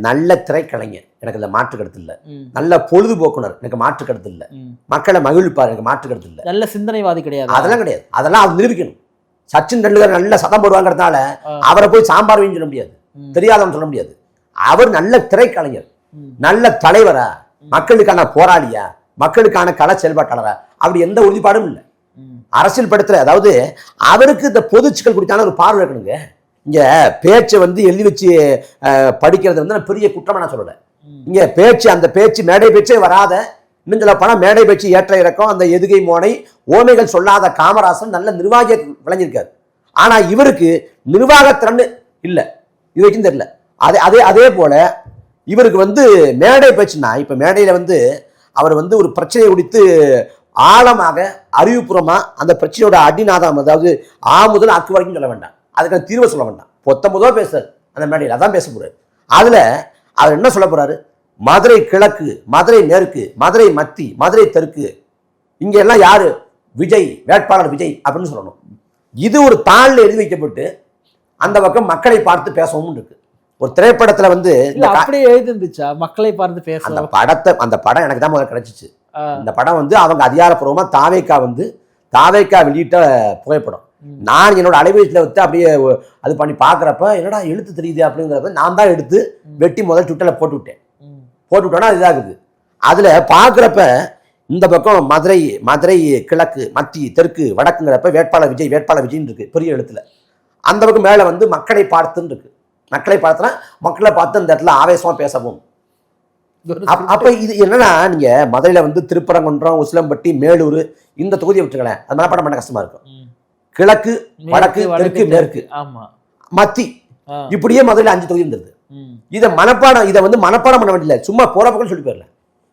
நல்ல திரைக்கலைஞர், எனக்கு இந்த மாற்று கருத்து இல்லை. நல்ல பொழுதுபோக்குனர், எனக்கு மாற்று கருத்து இல்லை. மக்களை மகிழ்ப்பார், எனக்கு மாற்று கருத்து இல்லை. நல்ல சிந்தனைவாதி கிடையாது, அதெல்லாம் கிடையாது. அதெல்லாம் அவர் நிரூபிக்கணும். சச்சின் டெண்டுல்கர் நல்ல சதம் போடுவாங்கிறதுனால அவரை போய் சாம்பார் வீங்க சொல்ல முடியாது, தெரியாதவன் சொல்ல முடியாது. அவர் நல்ல திரைக்கலைஞர், நல்ல தலைவரா, மக்களுக்கான போராளியா, மக்களுக்கான கள செயல்பாட்டாளரா, அப்படி எந்த உறுதிப்பாடும் இல்லை. அரசியல் படுத்துற, அதாவது அவருக்கு இந்த பொது சிக்கல் குறித்தான ஒரு பார்வை இருக்கணுங்க. இங்க பேச்சை வந்து எழுதி வச்சு படிக்கிறது வந்து நான் பெரிய குற்றமா நான் சொல்லலை. இங்க பேச்சு, அந்த பேச்சு மேடை பேச்சே வராத, இன்னும் சொல்ல போனா மேடை பேச்சு ஏற்ற இறக்கம், அந்த எதுகை மோனை ஓமைகள் சொல்லாத காமராசன் நல்ல நிர்வாகிய விளங்கியிருக்காரு. ஆனா இவருக்கு நிர்வாகத்திறன் இல்லை, இது வரைக்கும் தெரியல. அதே போல இவருக்கு வந்து மேடை பேச்சுன்னா, இப்ப மேடையில வந்து அவர் வந்து ஒரு பிரச்சனையை குறித்து ஆழமாக அறிவுபூர்வமா அந்த பிரச்சனையோட அடிநாதம், அதாவது முதல் அக்கு வரைக்கும் சொல்ல வேண்டாம், அதுக்கான தீர்வை சொல்ல வேண்டாம், பொத்தமுதோ பேசுறாரு அந்த மேடையில், அதான் பேச போறாரு. அதுல அவர் என்ன சொல்ல போறாரு? மதுரை கிழக்கு, மதுரை மேற்கு, மதுரை மத்தி, மதுரை தெற்கு, இங்க எல்லாம் யாரு? விஜய், வேட்பாளர் விஜய் அப்படின்னு சொல்லணும். இது ஒரு தாளில் எழுதி வைக்கப்பட்டு அந்த பக்கம் மக்களை பார்த்து பேசவும் இருக்கு. ஒரு திரைப்படத்துல வந்து அப்படியே எழுதிருந்துச்சா மக்களை பார்த்து பேச? அந்த படம் எனக்கு தான் முதல்ல கிடைச்சிச்சு. இந்த படம் வந்து அவங்க அதிகாரப்பூர்வமா தாவேக்கா வெளியிட்ட புகைப்படம். நான் என்னோட அலைவீச்சில் வந்து அப்படியே அது பண்ணி பார்க்குறப்ப என்னடா எழுத்து தெரியுது அப்படிங்கிறப்ப நான் தான் எடுத்து வெட்டி முதல் ட்விட்டரில் போட்டுவிட்டோன்னா இதாகுது. அதில் பார்க்குறப்ப இந்த பக்கம் மதுரை கிழக்கு, மத்தி, தெற்கு, வடக்குங்கிறப்ப வேட்பாளர் விஜய்ன்னு இருக்கு பெரிய எழுத்துல. அந்த பக்கம் மேலே வந்து மக்களை பார்த்துன்னு இருக்கு. மக்களை பார்த்து அந்த இடத்துல ஆவேசமா பேசவும். அப்ப இது என்னன்னா, நீங்க மதுரையில வந்து திருப்பரங்குன்றம், உசிலம்பட்டி, மேலூர் இந்த தொகுதியை விட்டுருங்களேன், அது மனப்பாடம் பண்ண கஷ்டமா இருக்கும். கிழக்கு, வடக்கு, தெற்கு, மேற்கு, மத்தி, இப்படியே மதுரையில 5 தொகுதி இருந்தது. இதை வந்து மனப்பாடம் பண்ண வேண்டியதில்லை, சும்மா போற பக்கம் சொல்லி போயிடல.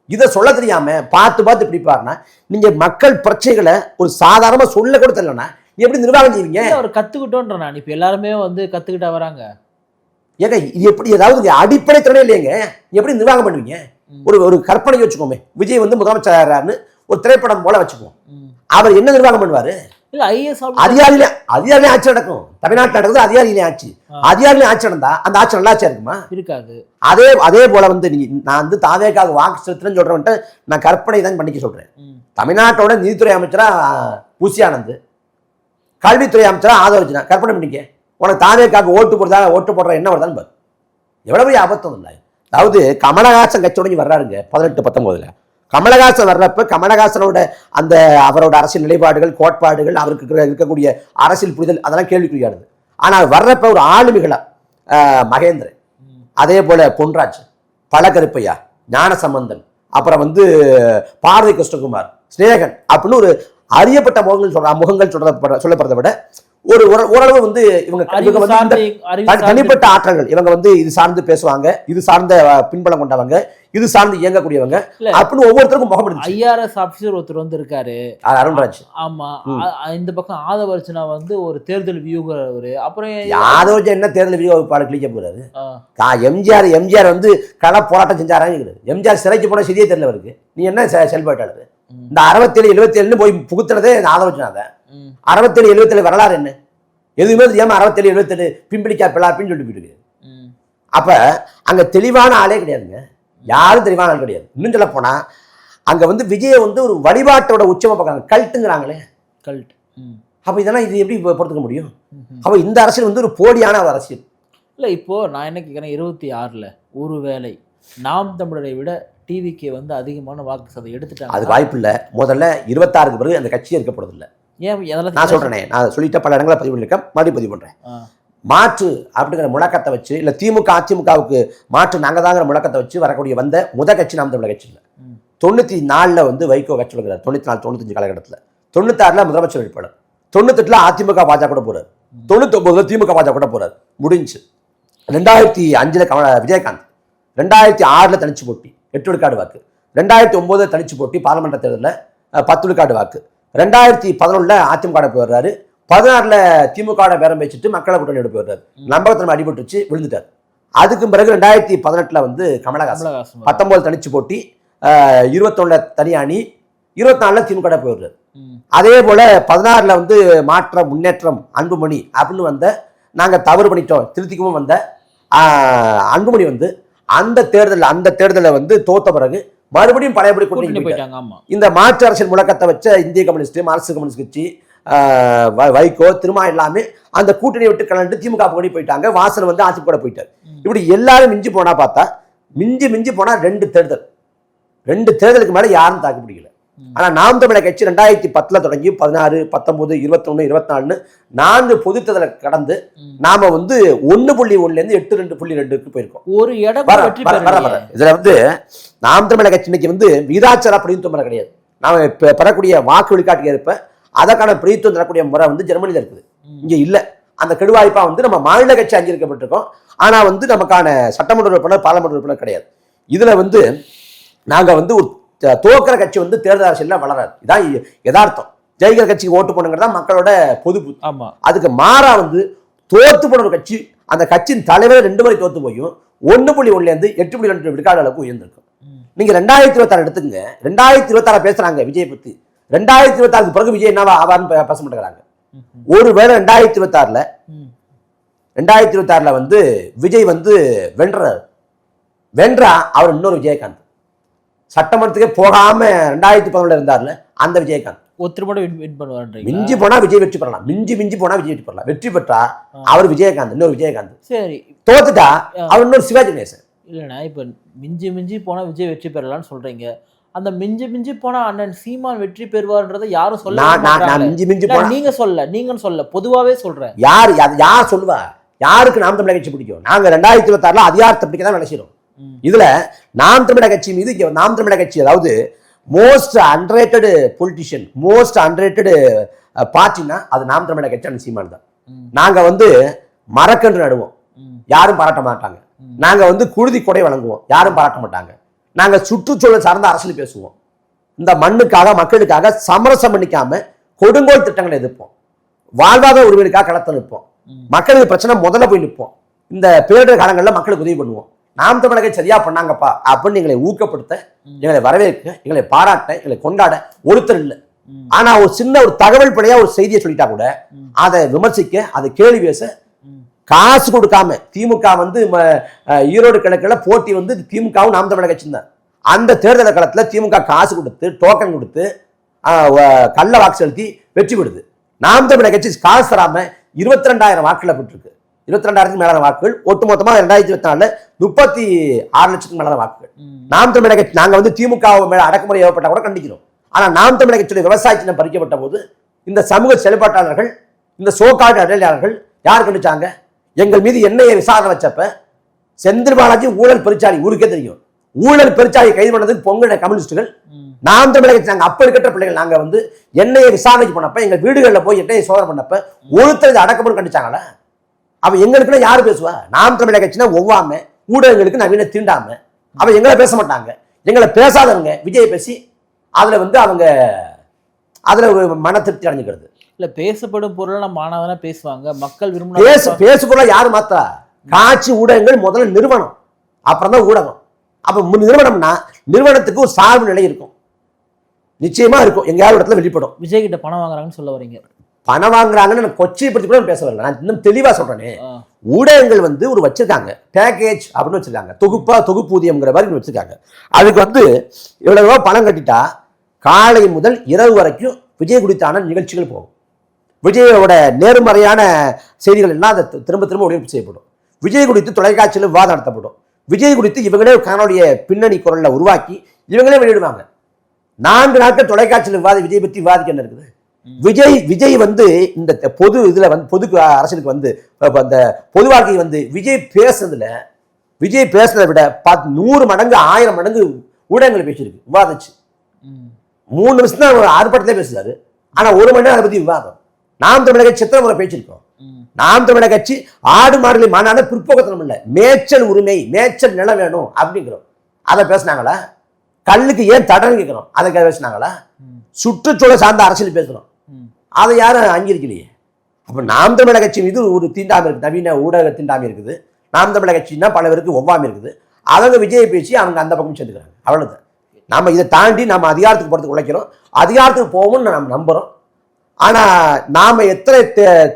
இதை சொல்ல தெரியாம பார்த்து இப்படி பாருன்னா, நீங்க மக்கள் பிரச்சனைகளை ஒரு சாதாரணமா சொல்ல கூட தெரியலன்னா எப்படி நிர்வாகம் செய்வீங்க? அவர் கத்துக்கிட்டோன்ற நான் இப்ப எல்லாருமே வந்து கத்துக்கிட்டா வராங்க. ஏங்க இது எப்படி, ஏதாவது அடிப்படை திறனே இல்லையங்க, எப்படி நிர்வாகம் பண்ணுவீங்க? ஒரு கற்பனை வச்சுக்கோமே, விஜய் வந்து முதலமைச்சரான்னு ஒரு திரைப்படம் போல வச்சுக்குவோம். அவர் என்ன நிர்வாகம் பண்ணுவாரு? அதிகாரிலே ஆட்சி நடக்கும். தமிழ்நாட்டில் நடக்குது அதிகாரியிலே ஆட்சி. அதிகாரியிலே ஆட்சி நடந்தா அந்த ஆட்சி நல்லா ஆட்சியா இருக்குமா? இருக்காது. அதே போல வந்து நான் வந்து தாவேக்காக வாக்கு செலுத்துறேன்னு சொல்றேன்ட்டு நான் கற்பனை தான் பண்ணிக்க சொல்றேன். தமிழ்நாட்டோட நிதித்துறை அமைச்சரா பூசி ஆனந்த், கல்வித்துறை அமைச்சரா ஆதரவு கற்பனை பண்ணிக்க. உனக்கு தாவேக்காக ஓட்டு போடுற என்ன வருதான்னு பாரு. எவ்வளவு பெரிய அபத்தம் இல்லை. அதாவது கமலஹாசன் கட்சி உடஞ்சி வர்றாருங்க 18-19. கமலஹாசன் வர்றப்ப கமலஹாசனோட அந்த அவரோட அரசியல் நிலைப்பாடுகள், கோட்பாடுகள், அவருக்கு இருக்கக்கூடிய அரசியல் புரிதல் அதெல்லாம் கேள்விக்குறியானது. ஆனால் வர்றப்ப ஒரு ஆளுமிகளா மகேந்திரன், அதே போல பொன்ராஜ், பழகருப்பையா, ஞானசம்பந்தன், அப்புறம் வந்து பாரதி கிருஷ்ணகுமார், ஸ்நேகன் அப்படின்னு ஒரு அறியப்பட்ட முகங்கள் சொல்லப்படுறதை விட ஓரளவு வந்து இவங்க தனிப்பட்ட ஆற்றல்கள், இவங்க வந்து இது சார்ந்து பேசுவாங்க, இது சார்ந்த பின்பலம் கொண்டவங்க, இது சார்ந்து இயங்கக்கூடியவங்க அப்படின்னு ஒவ்வொருத்தருக்கும் முகம் இருந்துச்சு. ஐஆர்எஸ் ஆபீசர் ஒருத்தர் வந்து இருக்காரு, அருண்ராஜ். ஆமா, இந்த பக்கம் ஆதவர்ஜனா வந்து ஒரு தேர்தல் வியூகர். அப்புறம் ஆதவர்ஜன் என்ன தேர்தல் வியூக பாடு கிளிக்க போறாரு? எம்ஜிஆர் வந்து கள போராட்டம் செஞ்சாராங்க. எம்ஜிஆர் சிறைக்கு போன செய்தியே தெரியல அவருக்கு. நீ என்ன செயல்பாட்டாளர்? இந்த 67-77 போய் புகுத்துறதே ஆதவர்ஜனா. 67-77 வரலாறு என்ன? எதுவுமே தெரியாம 67-77 பிம்பிடிக்கா பிள்ளாப்பின்னு சொல்லிட்டு போயிருக்கு. அப்ப அங்க தெளிவான ஆளே கிடையாதுங்க, யாரும் தெளிவான ஆள் கிடையாது. இன்னும் சொல்ல போனா அங்க வந்து விஜய வந்து ஒரு வழிபாட்டோட உச்சமா பார்க்கறாங்க, கல்ட்டுங்கிறாங்களே, கல்ட். அப்ப இதெல்லாம் இது எப்படி பொறுத்துக்க முடியும்? அப்ப இந்த அரசியல் வந்து ஒரு போலியான ஒரு அரசியல் இல்ல. இப்போ நான் என்ன கேட்கிறேன், 26ல் ஒருவேளை நாம் தமிழரை விட டிவிக்கு வந்து அதிகமான வாக்கு சதவீதம் எடுத்துட்டாங்க. அது வாய்ப்பு இல்லை. முதல்ல 26க்கு பிறகு அந்த கட்சி இருக்கப்படுறது இல்லை. ஏன் நான் சொல்றேனே, நான் சொல்லிட்ட பல இடங்களை பதிவு பண்ணியிருக்கேன், மறுபடியும் பதிவு பண்றேன். மாற்று அப்படிங்கிற முழக்கத்தை வச்சு, இல்ல திமுக அதிமுகவுக்கு மாற்று நாங்க தாங்கிற முழக்கத்தை வச்சு வரக்கூடிய வந்த கட்சி நாம் தமிழர் கட்சி இல்லை. 94 வந்து வைகோ கட்சி வருகிறார், 94 95 காலகட்டத்தில். 96 முதலமைச்சர் வேட்பாளர், 98 அதிமுக பாஜக கூட போறாரு, 99 திமுக பாஜக கூட போறாரு, முடிஞ்சு. 2005 விஜயகாந்த், 2006 தனிச்சு போட்டி 8 விழுக்காடு வாக்கு, 2009 தனிச்சு போட்டி பார்லிமெண்ட் தேர்தலில் 10 விழுக்காடு வாக்கு, 2011 அதிமுக போய் வர்றாரு, 16 திமுக பேரம் வச்சுட்டு மக்களை கூட்டணி எடுத்து வர்றாரு, நம்பகத்தன்மை அடிபட்டுச்சு, விழுந்துட்டார். அதுக்கு பிறகு 2018 வந்து கமலஹாசன் 19 தனிச்சு போட்டி, 21 தனி அணி, 24 திமுக போய் வர்றாரு. அதே போல 16 வந்து மாற்றம் முன்னேற்றம் அன்புமணி அப்படின்னு வந்த, நாங்க தவறு பண்ணிட்டோம் திருத்திக்கவும் வந்த அன்புமணி வந்து அந்த தேர்தலில் வந்து தோத்த பிறகு மறுபடியும் பழையபடி கூட்டணி போயிட்டாங்க. இந்த மாற்று அரசியல் முழக்கத்தை வச்ச இந்திய கம்யூனிஸ்ட், மார்க்சிஸ்ட் கம்யூனிஸ்ட் கட்சி, வைகோ திரும்ப எல்லாமே அந்த கூட்டணி விட்டு கலந்து திமுக கூடி போயிட்டாங்க. வாசல் வந்து அதிமுக போயிட்டார். இப்படி எல்லாரும் மிஞ்சி போனா பார்த்தா மிஞ்சி போனா 2 தேர்தலுக்கு மேல யாரும் தாக்கு பிடிக்கல. ஆனா நாம் தமிழர் கட்சி 2010 தொடங்கி 16, 19, 21, 24 4 பொது தேர்தலை கடந்து நாம வந்து 1.1 8.2 போயிருக்கோம். ஒரு இடம் இதுல வந்து நாம் தமிழர் கட்சி இன்னைக்கு வந்து விகிதாச்சார பிரதிநிதித்துவம் கிடையாது. நாம பெறக்கூடிய வாக்கு வெளிக்காட்டுக்கு ஏற்ப அதற்கான பிரதிநிதித்துவம் தரக்கூடிய முறை வந்து ஜெர்மனியில இருக்குது, இங்க இல்ல. அந்த கெடுவாய்ப்பா வந்து நம்ம மாநில கட்சி அங்கீகரிக்கப்பட்டிருக்கோம், ஆனா வந்து நமக்கான சட்டமன்ற உறுப்பினர் பார்லமெண்ட் உறுப்பினர் கிடையாது. இதுல வந்து நாங்க வந்து ஒரு தோக்கிற கட்சி வந்து தேர்தல் அரசியல்ல வளராது, இதான் யதார்த்தம். ஜெயிக்கிற கட்சிக்கு ஓட்டு போனுங்கிறதா மக்களோட பொது. அதுக்கு மாறா வந்து தோத்து போன ஒரு கட்சி, அந்த கட்சியின் தலைவர் 2 முறை தோத்து போயும் 1.1 8.2 விழுக்காடு அளவுக்கு உயர்ந்திருக்கும். நீங்க 2026 எடுத்துங்க, 2026 பேசுறாங்க விஜய் பத்தி, 2026 பிறகு விஜய் என்னவா ஆவார்னு பேச மாட்டேங்கிறாங்க. ஒருவேளை 2026 வந்து விஜய் வந்து வென்றா அவர் இன்னொரு விஜயகாந்த், சட்டமன்றத்துக்கே போகாம 2011 இருந்தார்ல அந்த விஜயகாந்த் மிஞ்சி போனா விஜய் வெற்றி பெறலாம், மிஞ்சி போனா விஜய் வெற்றி பெறலாம். வெற்றி பெற்றா அவர் விஜயகாந்த், இன்னொரு விஜயகாந்த். சரி, தோத்துட்டா அவர் இன்னொரு சிவாஜி கணேசன். இல்லைண்ணா, இப்ப மிஞ்சி போனா விஜய் வெற்றி பெறலாம்னு சொல்றீங்க. அந்த மிஞ்சி போனா அண்ணன் சீமான் வெற்றி பெறுவார்ன்றதை யாரும் சொல்ல, மிஞ்சி போனா நீங்கன்னு சொல்ல பொதுவாவே சொல்றேன். யார் சொல்லுவா? யாருக்கு நாம் தமிழர் கட்சி பிடிக்கும்? நாங்க 2026 அதிகாரத்தை பிடிக்க தான் நினைச்சிடும். இதுல நாம் தமிழர் கட்சி மீது, நாம் தமிழர் கட்சி அதாவது most underrated politician, most underrated பார்ட்டினா அது நாம் தமிழர் கட்சி அந்த சீமான் தான். நாங்க வந்து மரக்கன்று நடுவோம், யாரும் பாராட்ட மாட்டாங்க. நாங்க வந்து குருதி கொடை வழங்குவோம், யாரும் பாராட்ட மாட்டாங்க. நாங்க சுற்றுச்சூழல் சார்ந்த அரசியல் பேசுவோம். இந்த மண்ணுக்காக மக்களுக்காக சமரசம் பண்ணிக்காம கொடுங்கோல் திட்டங்களை எதிர்ப்போம். வாழ்வாதார உரிமைக்காக களத்தை நிற்போம். மக்களுக்கு பிரச்சனை முதல்ல போய் நிற்போம். இந்த பேரிடர் காலங்களில் மக்களுக்கு உதவி பண்ணுவோம். நாம் தமிழக சரியா பண்ணாங்கப்பா அப்படின்னு எங்களை ஊக்கப்படுத்த, எங்களை வரவேற்க, எங்களை பாராட்ட, எங்களை கொண்டாட ஒருத்தர் இல்லை. ஆனா ஒரு சின்ன ஒரு தகவல் படையா ஒரு செய்தியை சொல்லிட்டா கூட அதை விமர்சிக்க, அதை கேள்வி பேச காசு கொடுக்காம, திமுக வந்து ஈரோடு கிழக்குல போட்டி வந்து திமுகவும் நாம் தமிழக கட்சி தான். அந்த தேர்தல் காலத்துல திமுக காசு கொடுத்து டோக்கன் கொடுத்து கள்ள வாக்கு செலுத்தி வெற்றி பெறுது. நாம் தமிழக கட்சி காசு தராம 22,000 வாக்குல பெற்றிருக்கு. 22,000 மேலான வாக்குகள். ஒட்டுமொத்தமா 2024 36 லட்சத்துக்கு மேலான வாக்குகள். நாம் தமிழக கட்சி நாங்க வந்து திமுக மேல அடக்குமுறை ஏற்பட்டா கூட கண்டிக்கிறோம். ஆனா நாம் தமிழக கட்சியுடைய விவசாய சின்னம் பறிக்கப்பட்ட போது இந்த சமூக செயல்பாட்டாளர்கள், இந்த சோகால்டு அடையாளர்கள் யார் கண்டிச்சாங்க? எங்கள் மீது என்னைய விசாரணை வச்சப்ப செந்தில் பாலாஜி ஊழல் பெருச்சாளி, ஊருக்கே தெரியும். ஊழல் பெருச்சாளி கைது பண்ணதுக்கு பொங்கல் கம்யூனிஸ்டுகள், நாம் தமிழக கட்சி நாங்க அப்ப இருக்கிற பிள்ளைகள் நாங்க வந்து எண்ணெயை விசாரணைக்கு போனப்ப, எங்க வீடுகளில் போய் எண்ணெயை சோதனை பண்ணப்ப ஒருத்தர் அடக்கமுறை கண்டிச்சாங்களா? அப்ப எங்களுக்குன்னா யாரு பேசுவா? நாம் தமிழக கட்சினா ஒவ்வாம, ஊடகங்களுக்கு நவீன தீண்டாம, அவ எங்களை பேச மாட்டாங்க. எங்களை பேசாதவங்க விஜய் பேசி அதுல வந்து அவங்க அதுல ஒரு மன திருப்தி அடைஞ்சுக்கிறது. இல்ல, பேசப்படும் பொருள் நம்ம மாணவனா பேசுவாங்க, மக்கள் பேசு பொருள் யாரு மாத்தா? காட்சி ஊடகங்கள் முதல்ல நிறுவனம், அப்புறம் தான் ஊடகம். அப்ப நிறுவனம்னா நிறுவனத்துக்கு ஒரு சார்பு நிலை இருக்கும், நிச்சயமா இருக்கும், எங்கேயாவது இடத்துல வெளிப்படும். விஜய் கிட்ட பணம் வாங்குறாங்கன்னு சொல்ல வரீங்க? பணம் வாங்குறாங்கன்னு நான் கொச்சைப்படுத்தி கூட பேச வரல, நான் இன்னும் தெளிவா சொல்றேனே. ஊடகங்கள் வந்து ஒரு வச்சிருக்காங்க, பேக்கேஜ் அப்படின்னு வச்சிருக்காங்க, தொகுப்பூதியம்ங்கிற மாதிரி வச்சிருக்காங்க. அதுக்கு வந்து இவ்வளவு ரூபா பணம் கட்டிட்டா காலை முதல் இரவு வரைக்கும் விஜய் குறித்தான நிகழ்ச்சிகள் போகும். விஜயோட நேர்மறையான செய்திகள் எல்லாம் அதை திரும்ப ஒளிபரப்பு செய்யப்படும். விஜய் குறித்து தொலைக்காட்சியில் விவாதம் நடத்தப்படும். விஜய் குறித்து இவங்களே காணொலிய பின்னணி குரல்ல உருவாக்கி இவங்களே வெளியிடுவாங்க. 4 நாட்கள் தொலைக்காட்சியில் விஜய் பற்றி விவாதிக்க என்ன இருக்குது? விஜய் வந்து இந்த பொது இதுல வந்து பொது அரசியலுக்கு வந்து அந்த பொது வாழ்க்கை வந்து விஜய் பேசுறதை விட 100 மடங்கு 1000 மடங்கு ஊடகங்கள் பேசியிருக்கு, விவாதிச்சு 3 நிமிஷம் தான் ஆர்ப்பாட்டத்திலே பேசுறாரு. ஆனா 1 மணி நேரம் அதை பத்தி விவாதம். நாம் தமிழக கட்சி சித்திரமுறை பேசியிருக்கோம். நாம் தமிழக கட்சி ஆடு மாடுகளை மாநாடு பிற்போக்கத்தனம் இல்லை, மேய்ச்சல் உரிமை, மேய்ச்சல் நிலம் வேணும் அப்படிங்கிறோம். அதை பேசினாங்களா? கல்லுக்கு ஏன் தடன்னு கேட்கிறோம், அதை பேசினாங்களா? சுற்றுச்சூழல் சார்ந்த அரசியல் பேசுறோம், அதை யாரும் அங்கீகரிக்கலையே. அப்ப நாம் தமிழக கட்சி மீது ஒரு தீண்டாமை இருக்கு, நவீன ஊடக தீண்டாமை இருக்குது. நாம் தமிழக கட்சின்னா பல பேருக்கு ஒவ்வாமை இருக்குது. அவங்க விஜயை பேசி அவங்க அந்த பக்கம் சேர்ந்துக்கிறாங்க. அவ்வளவுதான். நம்ம இதை தாண்டி நம்ம அதிகாரத்துக்கு போறதுக்கு உழைக்கிறோம், அதிகாரத்துக்கு போவோம்னு நம்ம நம்புறோம். ஆனா நாம எத்தனை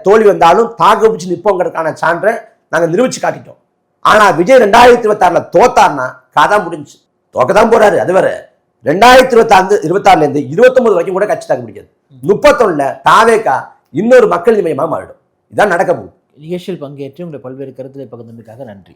தோல்வி வந்தாலும் தாக்கு பிடிச்சு நிற்போங்கிறதுக்கான சான்றை நாங்க நிரூபிச்சு காட்டிட்டோம். ஆனா விஜய் 2026 தோத்தார்னா கதை முடிஞ்சு, தோக்கதான் போறாரு. அது வேற 2026 இருந்து 29 வரைக்கும் கூட கட்சி தாக்கு பிடிக்காது. 31 தாவேகா இன்னொரு மக்கள் மையமாக மாறிடும். இதான் நடக்க போகுது. நிகழ்ச்சியில் பங்கேற்று உங்களை பல்வேறு கருத்துக்களை பகிர்ந்தமைக்காக நன்றி.